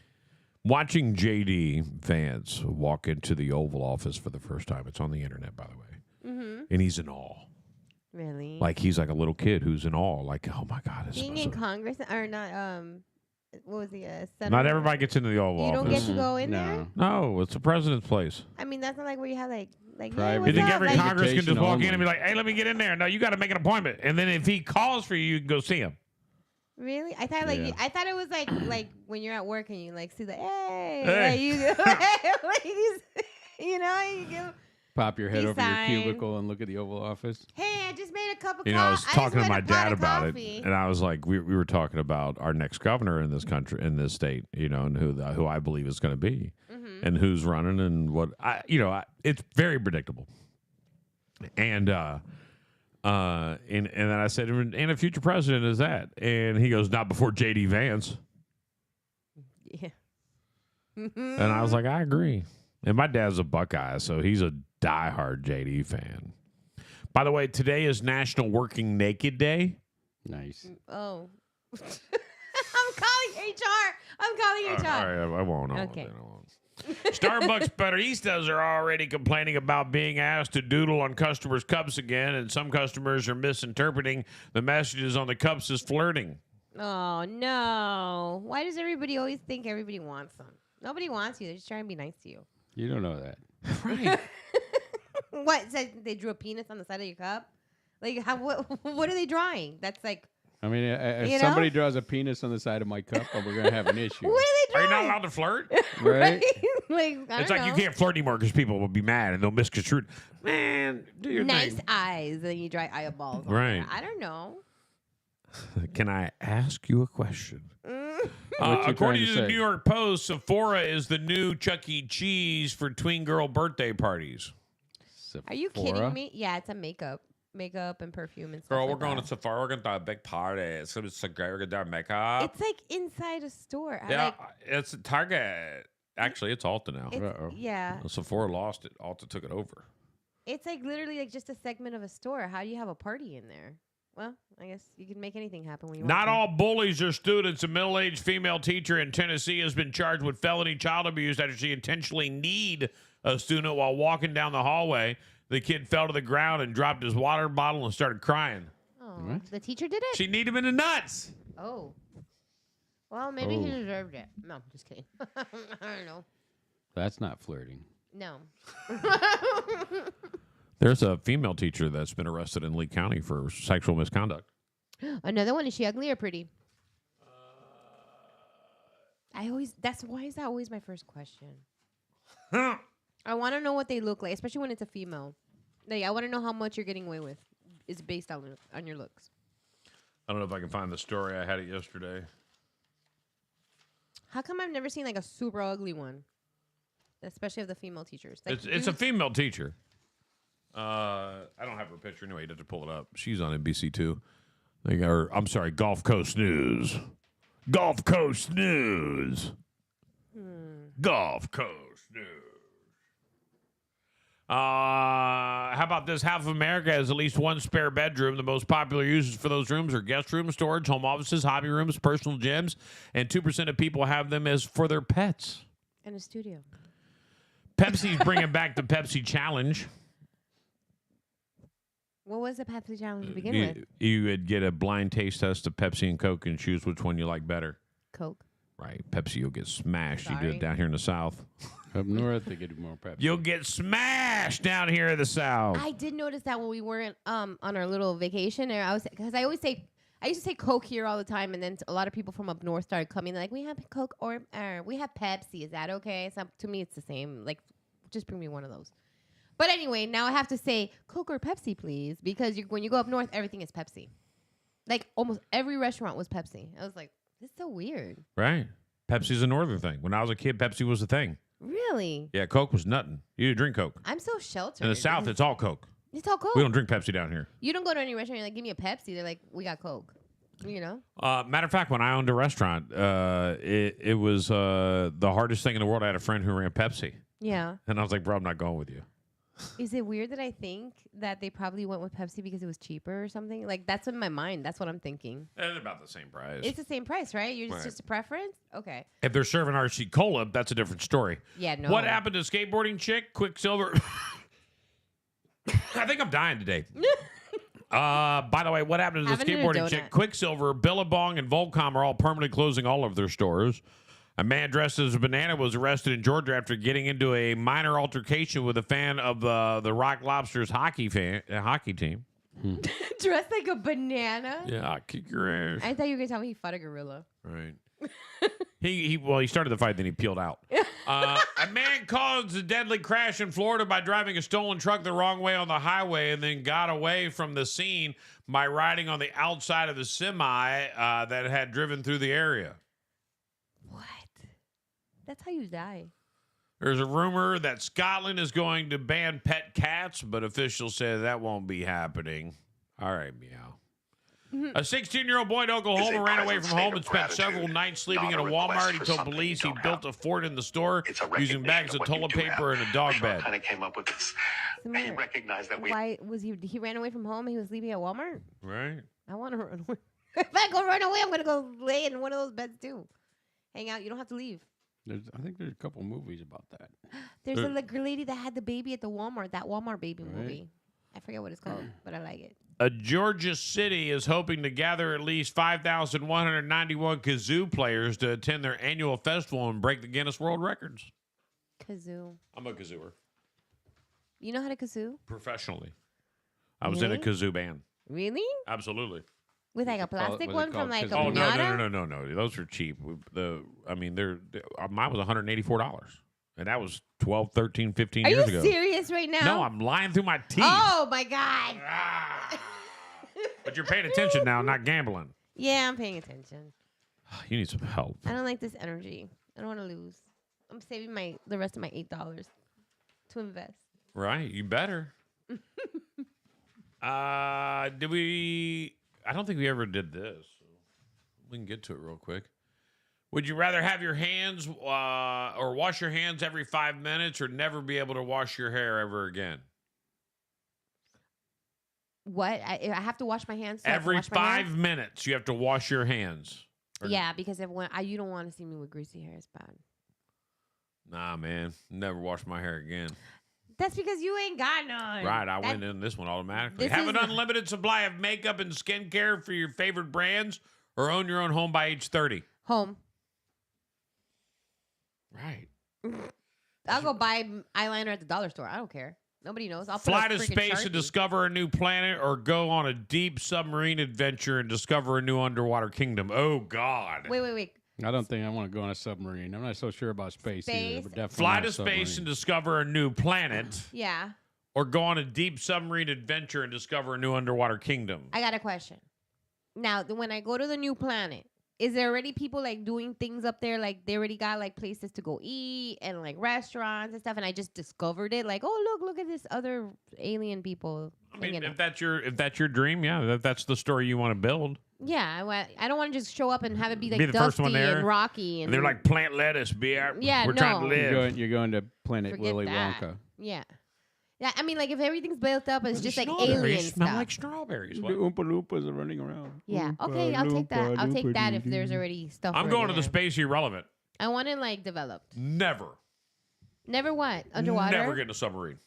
Watching JD Vance walk into the Oval Office for the first time. It's on the internet, by the way. Mm-hmm. And he's in awe. Really? Like he's like a little kid who's in awe. Like, oh my God. Being in Congress or not? What was he? Senator? Not everybody gets into the Oval You Office. don't get to go in there. No, it's the president's place. I mean, that's not like where you have like. Hey, Private. what's You think up? every Like, Congress can just walk in only. and be like, "Hey, let me get in there"? No, you got to make an appointment, and then if he calls for you, you can go see him. Really? I thought like Yeah. I thought it was like when you're at work and you like see the hey, Hey. like, you like you know you go. Pop your head Peace over your sign. cubicle and look at the Oval Office. Hey, I just made a cup of coffee. You know, I was talking to my dad of about coffee. it, and I was like, we were talking about our next governor in this country, in this state, you know, and who I believe is going to be, and who's running, and what it's very predictable. And then I said, and a future president is that, and he goes, not before JD Vance, Yeah. and I was like, I agree. And my dad's a Buckeye, so he's a diehard JD fan. By the way, today is National Working Naked Day. Nice. Oh. I'm calling HR. I'm calling HR. All right, I won't. Okay. I won't. Starbucks baristas are already complaining about being asked to doodle on customers' cups again, and some customers are misinterpreting the messages on the cups as flirting. Oh no! Why does everybody always think everybody wants them? Nobody wants you. They're just trying to be nice to you. You don't know that. Right. What? So they drew a penis on the side of your cup? Like how? What are they drawing? That's like. I mean, if You know? somebody draws a penis on the side of my cup, then we're going to have an issue. What are they Are you drawing? not allowed to flirt? Right? Like I It's don't like know. you can't flirt anymore because people will be mad and they'll misconstrue it. Man, do your Nice thing. eyes, and you draw eyeballs. on Right. there. I don't know. Can I ask you a question? Mm. What you According trying to to the say? New York Post, Sephora is the new Chuck E. Cheese for tween girl birthday parties. Are you Sephora? kidding me? Yeah, it's a makeup and perfume and stuff. Girl, like we're going that. to Sephora. We're going to do a big party. It's going to be so great. We're going to do our makeup. It's like inside a store. I yeah, like, it's Target. Actually, it's Ulta now. it's, Uh-oh. yeah. Sephora lost it. Ulta took it over. It's like literally like just a segment of a store. How do you have a party in there? Well, I guess you can make anything happen when you Not want all bullies are students. A middle-aged female teacher in Tennessee has been charged with felony child abuse after she intentionally kneed a student while walking down the hallway. The kid fell to the ground and dropped his water bottle and started crying. to. Oh, What? the teacher did it? She kneed him in the nuts. Oh. Well, maybe he Oh. deserved it. No, just kidding. I don't know. That's not flirting. No. There's a female teacher that's been arrested in Lee County for sexual misconduct. Another one. Is she ugly or pretty? Why is that always my first question? I want to know what they look like, especially when it's a female. Like, I want to know how much you're getting away with is based on your looks. I don't know if I can find the story. I had it yesterday. How come I've never seen like a super ugly one? Especially of the female teachers. Like, It's a female teacher. I don't have her picture anyway. You'd have to pull it up. She's on NBC too. They got her, I'm sorry, Gulf Coast News. Gulf Coast News. Gulf Coast News. How about this? Half of America has at least one spare bedroom. The most popular uses for those rooms are guest rooms, storage, home offices, hobby rooms, personal gyms, and 2% of people have them as for their pets. in a studio. Pepsi's bringing back the Pepsi Challenge. What was the Pepsi challenge to begin with? You would get a blind taste test of Pepsi and Coke and choose which one you like better. Coke. Right. Pepsi, you'll get smashed. You Sorry. did it down here in the South. Up north, they get more Pepsi. You'll get smashed down here in the South. I did notice that when we were on our little vacation, and I used to say Coke here all the time, and then a lot of people from up north started coming. They're like, we have Coke or we have Pepsi. Is that okay? So to me, it's the same. Like, just bring me one of those. But anyway, now I have to say Coke or Pepsi, please, because when you go up north, everything is Pepsi. Like almost every restaurant was Pepsi. I was like, this is so weird. Right. Pepsi's a northern thing. When I was a kid, Pepsi was a thing. Really? Yeah, Coke was nothing. You didn't drink Coke. I'm so sheltered. In the South, it's all Coke. It's all Coke. We don't drink Pepsi down here. You don't go to any restaurant, you're like, give me a Pepsi. They're like, we got Coke. You know? Matter of fact, when I owned a restaurant, it was the hardest thing in the world. I had a friend who ran Pepsi. Yeah. And I was like, bro, I'm not going with you. Is it weird that I think that they probably went with Pepsi because it was cheaper or something? Like, that's in my mind. That's what I'm thinking. It's about the same price. It's the same price, right? It's Right. just a preference? Okay. If they're serving RC Cola, that's a different story. Yeah, no. What happened to skateboarding chick? Quicksilver. I think I'm dying today. By the way, what happened to the Having a skateboarding chick? donut. Quicksilver, Billabong, and Volcom are all permanently closing all of their stores. A man dressed as a banana was arrested in Georgia after getting into a minor altercation with a fan of the Rock Lobsters hockey team. Dressed like a banana? Yeah, I'll kick your ass. I thought you were going to tell me he fought a gorilla. Right. He started the fight, then he peeled out. A man caused a deadly crash in Florida by driving a stolen truck the wrong way on the highway and then got away from the scene by riding on the outside of the semi that had driven through the area. What? That's how you die. There's a rumor that Scotland is going to ban pet cats, but officials say that won't be happening. All right, meow. A 16-year-old boy in Oklahoma ran away from home and spent several nights sleeping in a Walmart. He told police he built a fort in the store using bags of toilet paper and a dog bed. Kind of came up with this. He recognized that we. Why was he ran away from home and he was sleeping at Walmart? Right. I want to run away. If I go run away, I'm going to go lay in one of those beds too. Hang out. You don't have to leave. I think there's a couple movies about that. There's a lady that had the baby at the Walmart, that Walmart baby movie. I forget what it's called, but I like it. A Georgia city is hoping to gather at least 5,191 kazoo players to attend their annual festival and break the Guinness World Records. Kazoo. I'm a kazooer. You know how to kazoo? Professionally. I was in a Really? kazoo band. Really? Absolutely. With like a plastic was it one called from like a kazoo? Oh, pinata? no. Those are cheap. Mine was $184. And that was 12, 13, 15 Are years you ago. serious right now? No, I'm lying through my teeth. Oh my God. But you're paying attention now, not gambling. Yeah, I'm paying attention. You need some help. I don't like this energy. I don't want to lose. I'm saving the rest of my $8 to invest. Right? You better. I don't think we ever did this. We can get to it real quick. Would you rather have your hands or wash your hands every 5 minutes or never be able to wash your hair ever again? What? I have to wash my hands? So I have to Every wash my hands? 5 minutes, you have to wash your hands. Or- Yeah, because you don't want to see me with greasy hair. It's bad. Nah, man. Never wash my hair again. That's because you ain't got none. Right, I went in this one automatically. This Have is an unlimited supply of makeup and skincare for your favorite brands or own your own home by age 30. Home. Right. I'll go buy eyeliner at the dollar store. I don't care. Nobody knows. I'll Fly put a to freaking space Sharpie. and discover a new planet or go on a deep submarine adventure and discover a new underwater kingdom. Oh, God. Wait. I don't think I want to go on a submarine. I'm not so sure about space either. Space? But definitely Fly not to a space submarine. and discover a new planet Yeah. or go on a deep submarine adventure and discover a new underwater kingdom. I got a question. Now, when I go to the new planet, is there already people like doing things up there? Like they already got like places to go eat and like restaurants and stuff. And I just discovered it. Like, oh look at this other alien people. I mean, hanging if out. that's your dream, yeah, that's the story you want to build. Yeah, I don't want to just show up and have it be like Be the first dusty one there. and rocky And they're like, plant lettuce, beer. Yeah, We're trying to no. live. You're going to Planet Forget Willy that. Wonka. Yeah. Yeah, I mean, like if everything's built up, it's The just like strawberries alien smell stuff. like strawberries. The What? Oompa Loompas are running around. Yeah. Oompa Okay, I'll take that. Loompa I'll take that if Loompa there's doo. already stuff. I'm already going to the there. space irrelevant. I want it like developed. Never. Never what? Underwater? Never get in a submarine.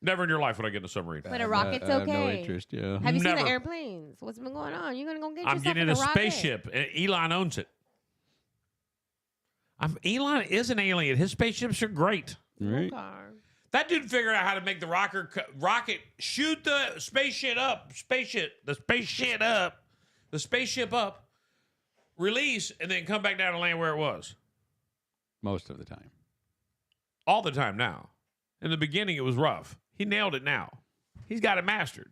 Never in your life would I get in a submarine. But a rocket's I have no okay. interest, yeah. Have you seen Never. the airplanes? What's been going on? You're gonna go get I'm yourself getting in in a rocket. spaceship. Elon owns it. Elon is an alien. His spaceships are great. Right? Okay. That dude figured out how to make the rocket shoot the spaceship up, release, and then come back down and land where it was. Most of the time. All the time now. In the beginning, it was rough. He nailed it now. He's got it mastered.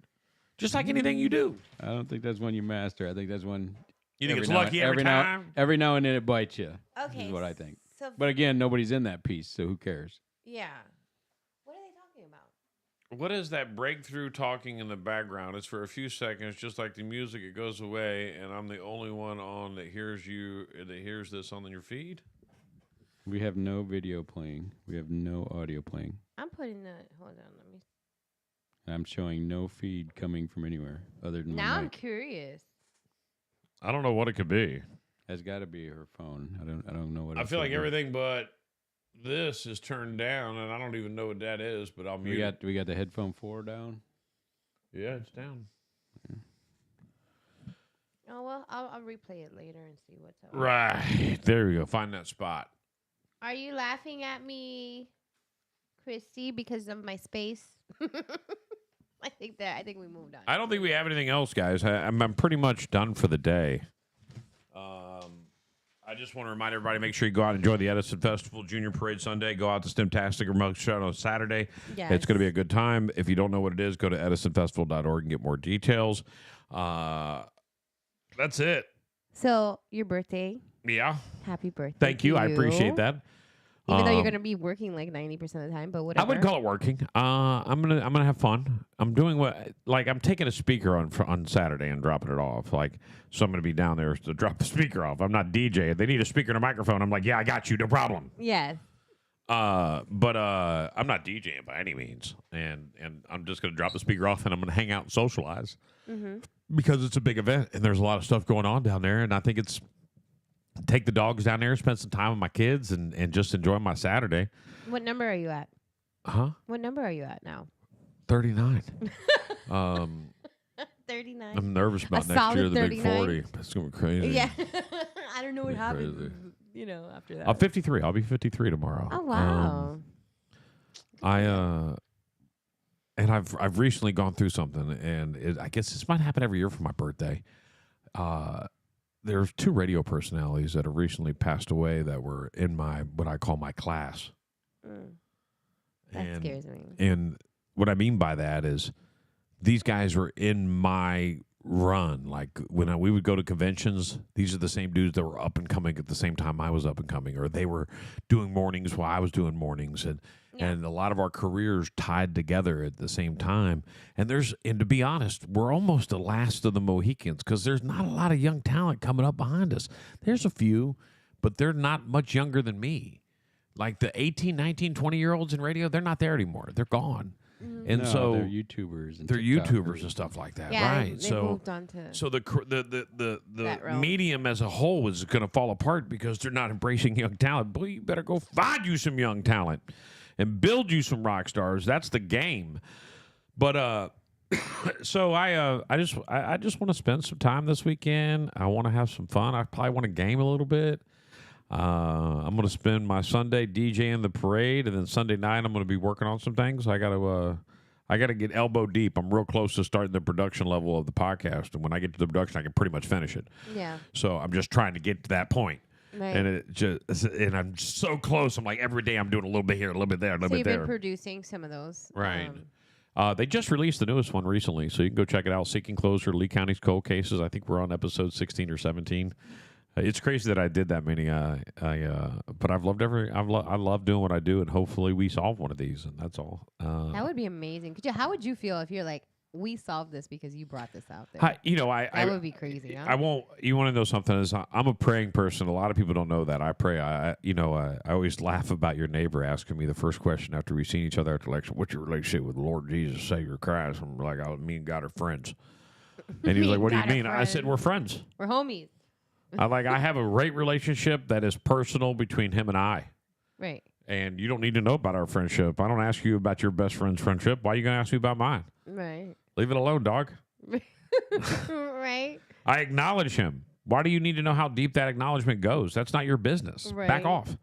Just like anything you do. I don't think that's one you master. I think that's one. You think it's now- lucky every time? Every now and then it bites you. Okay. Is what I think. So But again, nobody's in that piece, so who cares? yeah. What are they talking about? What is that breakthrough talking in the background? It's for a few seconds, just like the music. It goes away, and I'm the only one on that hears you, that hears this on your feed. We have no video playing. We have no audio playing. I'm putting the. Hold on, let me. I'm showing no feed coming from anywhere other than Now my I'm mic. curious. I don't know what it could be. Has got to be her phone. I don't know what. I else feel it like is. everything but this is turned down, and I don't even know what that is. But I'll mute it. We got the headphone 4 down. Yeah, it's down. Oh well, I'll replay it later and see what's up. Right there we go. Find that spot. Are you laughing at me, Christy, because of my space? I think we moved on. I don't think we have anything else, guys. I'm pretty much done for the day. I just want to remind everybody, make sure you go out and enjoy the Edison Festival Junior Parade Sunday. Go out to Stemtastic or Mugshot on Saturday. Yes. It's going to be a good time. If you don't know what it is, go to edisonfestival.org and get more details. That's it. So your birthday. Yeah. Happy birthday. Thank you. to I appreciate that. Even though you're gonna be working like 90% of the time, but whatever. I would call it working. I'm gonna have fun. I'm doing I'm taking a speaker on Saturday and dropping it off. Like, so I'm gonna be down there to drop the speaker off. I'm not DJing. They need a speaker and a microphone. I'm like, yeah, I got you, no problem. Yes. But I'm not DJing by any means, and I'm just gonna drop the speaker off and I'm gonna hang out and socialize because it's a big event and there's a lot of stuff going on down there, and I think it's. Take the dogs down there, spend some time with my kids, and just enjoy my Saturday. What number are you at? Huh? What number are you at now? 39. 39. I'm nervous about A next year, the solid big 39? 40. That's going to be crazy. Yeah. I don't know what Be happened. crazy. You know, after that. I'm 53. I'll be 53 tomorrow. Oh wow. And I've recently gone through something, and I guess this might happen every year for my birthday. There's 2 radio personalities that have recently passed away that were in what I call my class. That scares me. And what I mean by that is these guys were in my run. Like when we would go to conventions, these are the same dudes that were up and coming at the same time I was up and coming, or they were doing mornings while I was doing mornings. And a lot of our careers tied together at the same time. And to be honest, we're almost the last of the Mohicans because there's not a lot of young talent coming up behind us. There's a few, but they're not much younger than me. Like the 18, 19, 20-year-olds in radio, they're not there anymore. They're gone. And so they're YouTubers and they're TikTokers. YouTubers and stuff like that, Yeah, right? they moved on to so the that realm. medium as a whole is going to fall apart because they're not embracing young talent. Boy, you better go find you some young talent and build you some rock stars. That's the game. But so I just want to spend some time this weekend. I want to have some fun. I probably want to game a little bit. I'm going to spend my Sunday DJing the parade, and then Sunday night I'm going to be working on some things. I got to get elbow deep. I'm real close to starting the production level of the podcast, and when I get to the production, I can pretty much finish it. Yeah. So I'm just trying to get to that point. Right. And I'm so close. I'm like every day I'm doing a little bit here, a little bit there, a little So bit you've there. been producing some of those. Right. They just released the newest one recently, so you can go check it out. Seeking Closure, Lee County's Cold Cases. I think we're on episode 16 or 17. It's crazy that I did that many. But I've loved I love doing what I do, and hopefully we solve one of these, and that's all. That would be amazing. How would you feel if you're like, we solved this because you brought this out there? That would be crazy. Huh? I won't. You want to know something? Is I'm a praying person. A lot of people don't know that. I pray. I always laugh about your neighbor asking me the first question after we've seen each other after election. What's your relationship with the Lord Jesus, Savior Christ? I'm like, me and God are friends. And he was like, what do you mean? I said, we're friends. We're homies. I have a great relationship that is personal between him and I. Right. And you don't need to know about our friendship. I don't ask you about your best friend's friendship. Why are you going to ask me about mine? Right. Leave it alone, dog. Right. I acknowledge him. Why do you need to know how deep that acknowledgement goes? That's not your business. Right. Back off.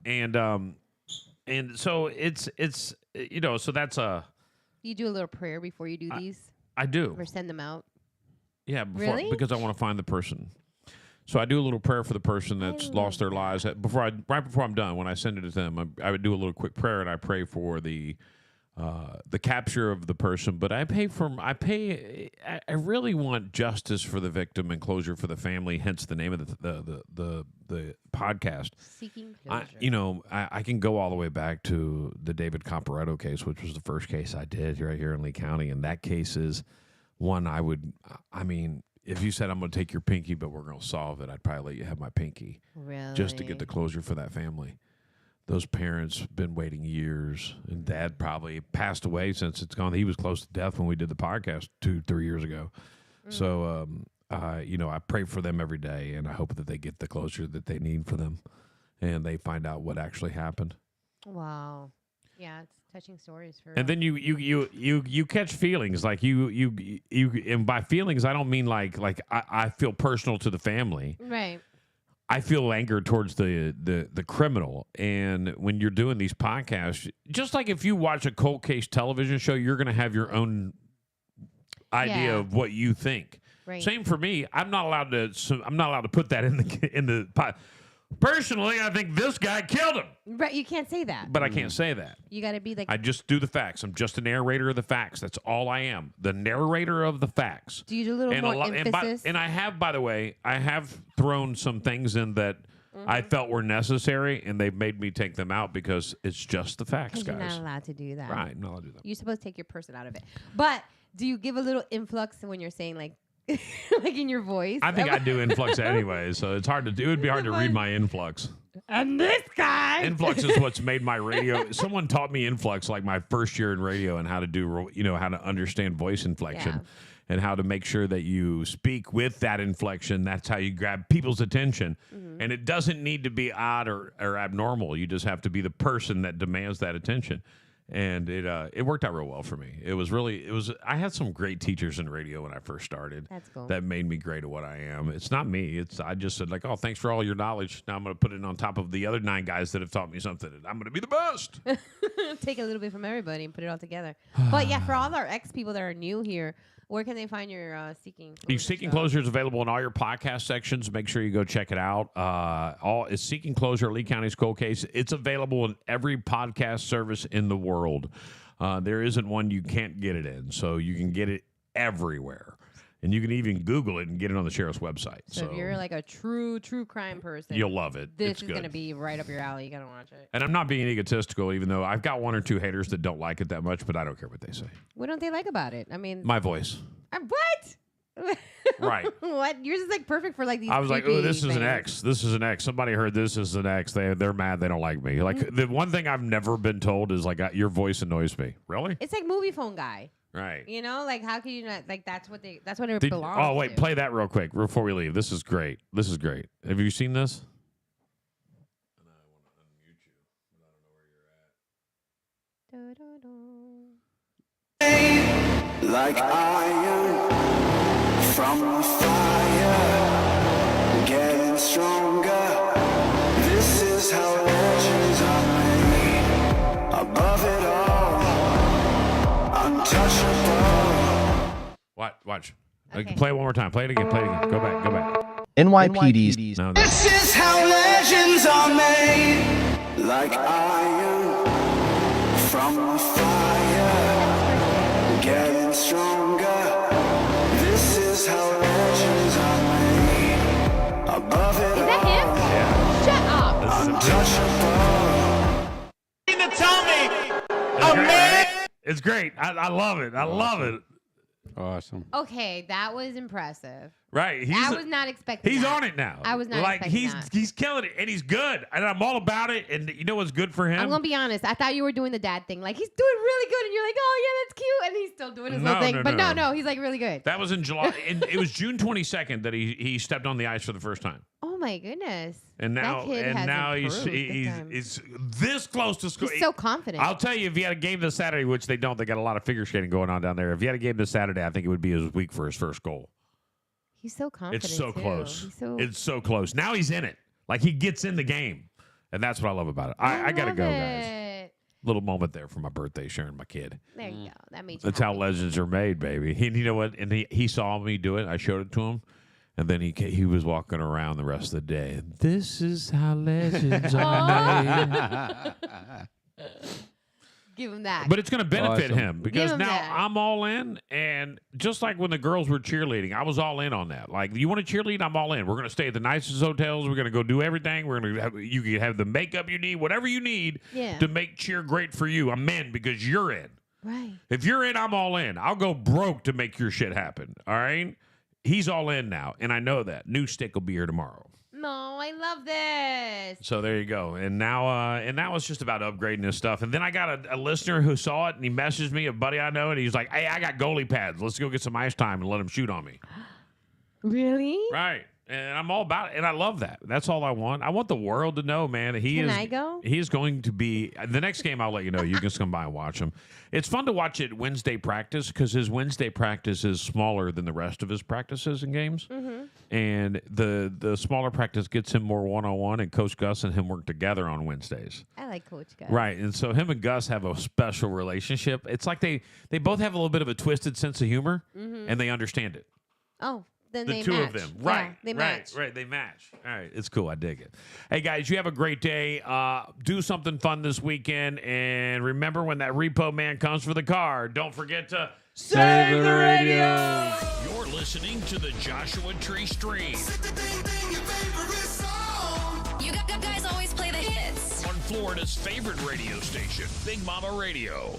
And so it's so that's You do a little prayer before you do these? I do. Or send them out? Yeah, Really? Because I want to find the person. So I do a little prayer for the person that's lost their lives. Right before I'm done, when I send it to them, I would do a little quick prayer, and I pray for the capture of the person. But I really want justice for the victim and closure for the family. Hence the name of the podcast. Seeking Closure. I can go all the way back to the David Comparetto case, which was the first case I did right here in Lee County, and that case is one if you said I'm going to take your pinky, but we're going to solve it, I'd probably let you have my pinky. Really? Just to get the closure for that family. those parents been waiting years, and Dad probably passed away since it's gone. He was close to death when we did the podcast 2-3 years ago. So, I pray for them every day, and I hope that they get the closure that they need for them, and they find out what actually happened. Wow. Yeah, it's touching stories for. And then you catch feelings like you and by feelings I don't mean like I feel personal to the family. Right. I feel anger towards the criminal. And when you're doing these podcasts, just like if you watch a cold case television show, you're going to have your own idea of what you think. Right. Same for me. I'm not allowed to put that in the pot. Personally, I think this guy killed him. Right. You can't say that. But I can't say that. You got to be like. I just do the facts. I'm just a narrator of the facts. That's all I am. The narrator of the facts. Do you do a little more emphasis? And I have, by the way, I have thrown some things in that I felt were necessary, and they've made me take them out because it's just the facts, guys. You're not allowed to do that. Right, I'm not allowed to do that. You're supposed to take your person out of it. But do you give a little influx when you're saying like in your voice? I think I do influx anyway, so it's hard to do. It would be hard to read my influx. And this guy. Influx is what's made my radio. Someone taught me influx like my first year in radio and how to do, how to understand voice inflection and how to make sure that you speak with that inflection. That's how you grab people's attention. And it doesn't need to be odd or abnormal. You just have to be the person that demands that attention. And it worked out real well for me. I had some great teachers in radio when I first started. That's cool. That made me great at what I am. It's not me. I just said like, oh, thanks for all your knowledge. Now I'm going to put it on top of the other 9 guys that have taught me something. And I'm going to be the best. Take a little bit from everybody and put it all together. But yeah, for all our people that are new here, where can they find your Seeking Closure? Seeking Closure is available in all your podcast sections. Make sure you go check it out. It's Seeking Closure, Lee County's Cold Case. It's available in every podcast service in the world. There isn't one you can't get it in, so you can get it everywhere. And you can even Google it and get it on the sheriff's website. So if you're like a true crime person, you'll love it. This is going to be right up your alley. You got to watch it. And I'm not being egotistical, even though I've got 1 or 2 haters that don't like it that much, but I don't care what they say. What don't they like about it? I mean, my voice. What? Right. What? Yours is like perfect for like these. I was like, oh, this is things. an X. This is an X. Somebody heard this is an X. They're mad. They don't like me. Like the one thing I've never been told is like your voice annoys me. Really? It's like movie phone guy. Right. You know, like how can you not like that's what it belongs to. Oh wait, play that real quick before we leave. This is great. This is great. Have you seen this? And I want to unmute you, but I don't know where you're at. Like iron from the fire, getting stronger. This is how legends are made. Above it all, untouchable. Watch. Okay. Play it one more time. Play it again. Go back. NYPD's. No, This is how legends are made. Like iron from the fire, getting stronger. This is how legends are made. Above it Is that him? Yeah. Shut up. untouchable. It's great. I love it. I love it. Awesome. Okay, that was impressive. Right. I was not expecting He's that. on it now. I was not like expecting that. he's killing it and he's good. And I'm all about it. And you know what's good for him? I'm gonna be honest. I thought you were doing the dad thing. Like he's doing really good, and you're like, oh yeah, that's cute, and he's still doing his little thing. But no, he's like really good. That was in July. And it was June 22nd that he stepped on the ice for the first time. Oh my goodness. And now that kid has he's this close to score. He's so confident. I'll tell you, if he had a game this Saturday, which they don't, they got a lot of figure skating going on down there. If he had a game this Saturday, I think it would be his week for his first goal. He's so confident. It's so too. close. He's so It's so close. Now he's in it. Like he gets in the game. And that's what I love about it. I gotta love go, guys. it. Little moment there for my birthday, sharing my kid. There you go. That made you That's how happy. legends are made, baby. You know what? And he saw me do it. I showed it to him. And then he was walking around the rest of the day. This is how legends are made. Give him that. But it's going to benefit Awesome. him because him now that. I'm all in. And just like when the girls were cheerleading, I was all in on that. Like, you want to cheerlead? I'm all in. We're going to stay at the nicest hotels. We're going to go do everything. We're going to you can have the makeup you need, whatever you need Yeah. to make cheer great for you. I'm in because you're in. Right. If you're in, I'm all in. I'll go broke to make your shit happen. All right? He's all in now, and I know that. New stick will be here tomorrow. No, I love this. So there you go. And now it's just about upgrading this stuff. And then I got a listener who saw it and he messaged me, a buddy I know, and he's like, hey, I got goalie pads. Let's go get some ice time and let him shoot on me. Really? Right. And I'm all about it. And I love that. That's all I want. I want the world to know, man. Can I go? He is going to be the next game. I'll let you know. You can just come by and watch him. It's fun to watch it Wednesday practice because his Wednesday practice is smaller than the rest of his practices and games. Mm-hmm. And the smaller practice gets him more one-on-one, and Coach Gus and him work together on Wednesdays. I like Coach Gus. Right. And so him and Gus have a special relationship. It's like they both have a little bit of a twisted sense of humor, and they understand it. Oh. Then The they two match. of them. Yeah, Right. they match. Right. They match. All right. It's cool. I dig it. Hey, guys, you have a great day. Do something fun this weekend. And remember, when that repo man comes for the car, don't forget to save the radio. You're listening to the Joshua Tree Stream. You guys always play the hits. On Florida's favorite radio station, Big Mama Radio.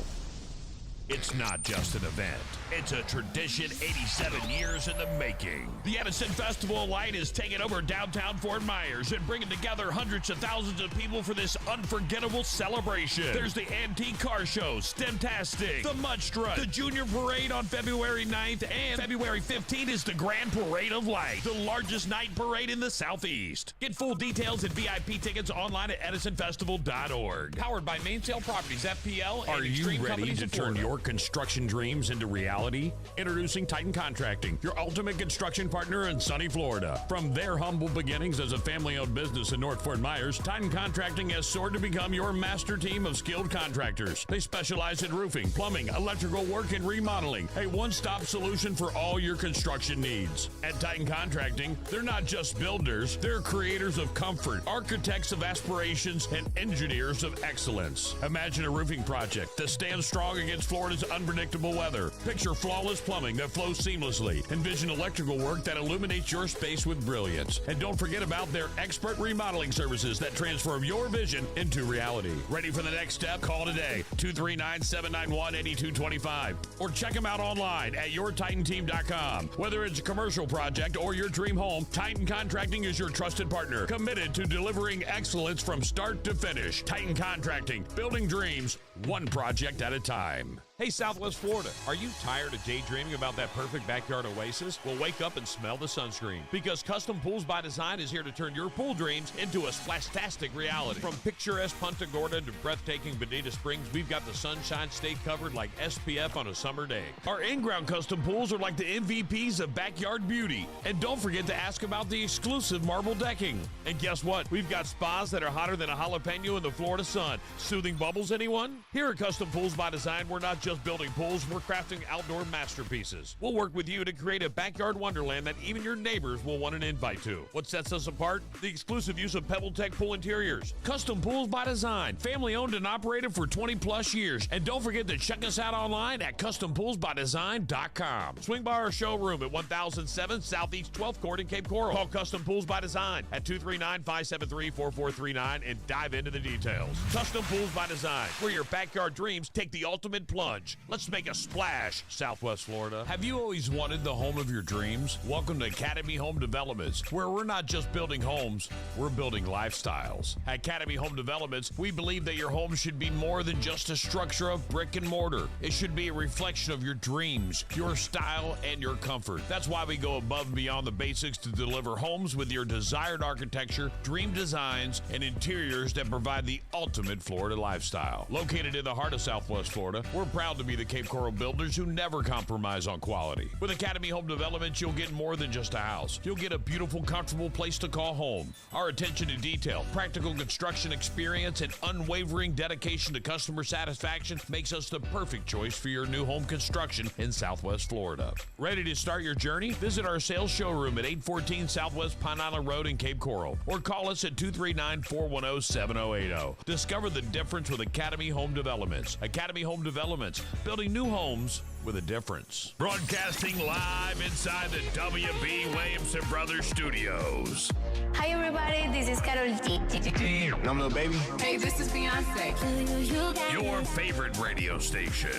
It's not just an event. It's a tradition 87 years in the making. The Edison Festival of Light is taking over downtown Fort Myers and bringing together hundreds of thousands of people for this unforgettable celebration. There's the Antique Car Show, Stemtastic, the Mud Strut, the Junior Parade on February 9th, and February 15th is the Grand Parade of Light, the largest night parade in the Southeast. Get full details and VIP tickets online at edisonfestival.org. Powered by Mainsail Properties, FPL, Are and you Extreme ready Companies to in turn Florida. your construction dreams into reality? Introducing Titan Contracting, your ultimate construction partner in sunny Florida. From their humble beginnings as a family-owned business in North Fort Myers, Titan Contracting has soared to become your master team of skilled contractors. They specialize in roofing, plumbing, electrical work, and remodeling. A one-stop solution for all your construction needs. At Titan Contracting, they're not just builders, they're creators of comfort, architects of aspirations, and engineers of excellence. Imagine a roofing project that stands strong against Florida's unpredictable weather. Picture flawless plumbing that flows seamlessly. Envision electrical work that illuminates your space with brilliance. And don't forget about their expert remodeling services that transform your vision into reality. Ready for the next step? Call today, 239-791-8225. Or check them out online at yourtitanteam.com. Whether it's a commercial project or your dream home, Titan Contracting is your trusted partner, committed to delivering excellence from start to finish. Titan Contracting, building dreams, one project at a time. Hey, Southwest Florida, are you tired of daydreaming about that perfect backyard oasis? Well, wake up and smell the sunscreen, because Custom Pools by Design is here to turn your pool dreams into a splastastic reality. From picturesque Punta Gorda to breathtaking Bonita Springs, we've got the sunshine state covered like SPF on a summer day. Our in-ground custom pools are like the MVPs of backyard beauty. And don't forget to ask about the exclusive marble decking. And guess what? We've got spas that are hotter than a jalapeno in the Florida sun. Soothing bubbles, anyone? Here at Custom Pools by Design, we're not just building pools, we're crafting outdoor masterpieces. We'll work with you to create a backyard wonderland that even your neighbors will want an invite to. What sets us apart? The exclusive use of PebbleTech pool interiors. Custom Pools by Design, family owned and operated for 20 plus years. And don't forget to check us out online at custompoolsbydesign.com. Swing by our showroom at 1007 Southeast 12th Court in Cape Coral. Call Custom Pools by Design at 239-573-4439 and dive into the details. Custom Pools by Design, where your backyard dreams take the ultimate plunge. Let's make a splash, Southwest Florida. Have you always wanted the home of your dreams? Welcome to Academy Home Developments, where we're not just building homes, we're building lifestyles. At Academy Home Developments, we believe that your home should be more than just a structure of brick and mortar. It should be a reflection of your dreams, your style, and your comfort. That's why we go above and beyond the basics to deliver homes with your desired architecture, dream designs, and interiors that provide the ultimate Florida lifestyle. Located in the heart of Southwest Florida, we're proud to be the Cape Coral builders who never compromise on quality. With Academy Home Developments, you'll get more than just a house. You'll get a beautiful, comfortable place to call home. Our attention to detail, practical construction experience, and unwavering dedication to customer satisfaction makes us the perfect choice for your new home construction in Southwest Florida. Ready to start your journey? Visit our sales showroom at 814 Southwest Pine Island Road in Cape Coral, or call us at 239-410-7080. Discover the difference with Academy Home Developments. Academy Home Developments, building new homes with a difference. Broadcasting live inside the W.B. Williamson Brothers Studios. Hi everybody, this is Karol G. I'm Lil Baby. Hey, this is Beyonce. Your favorite radio station.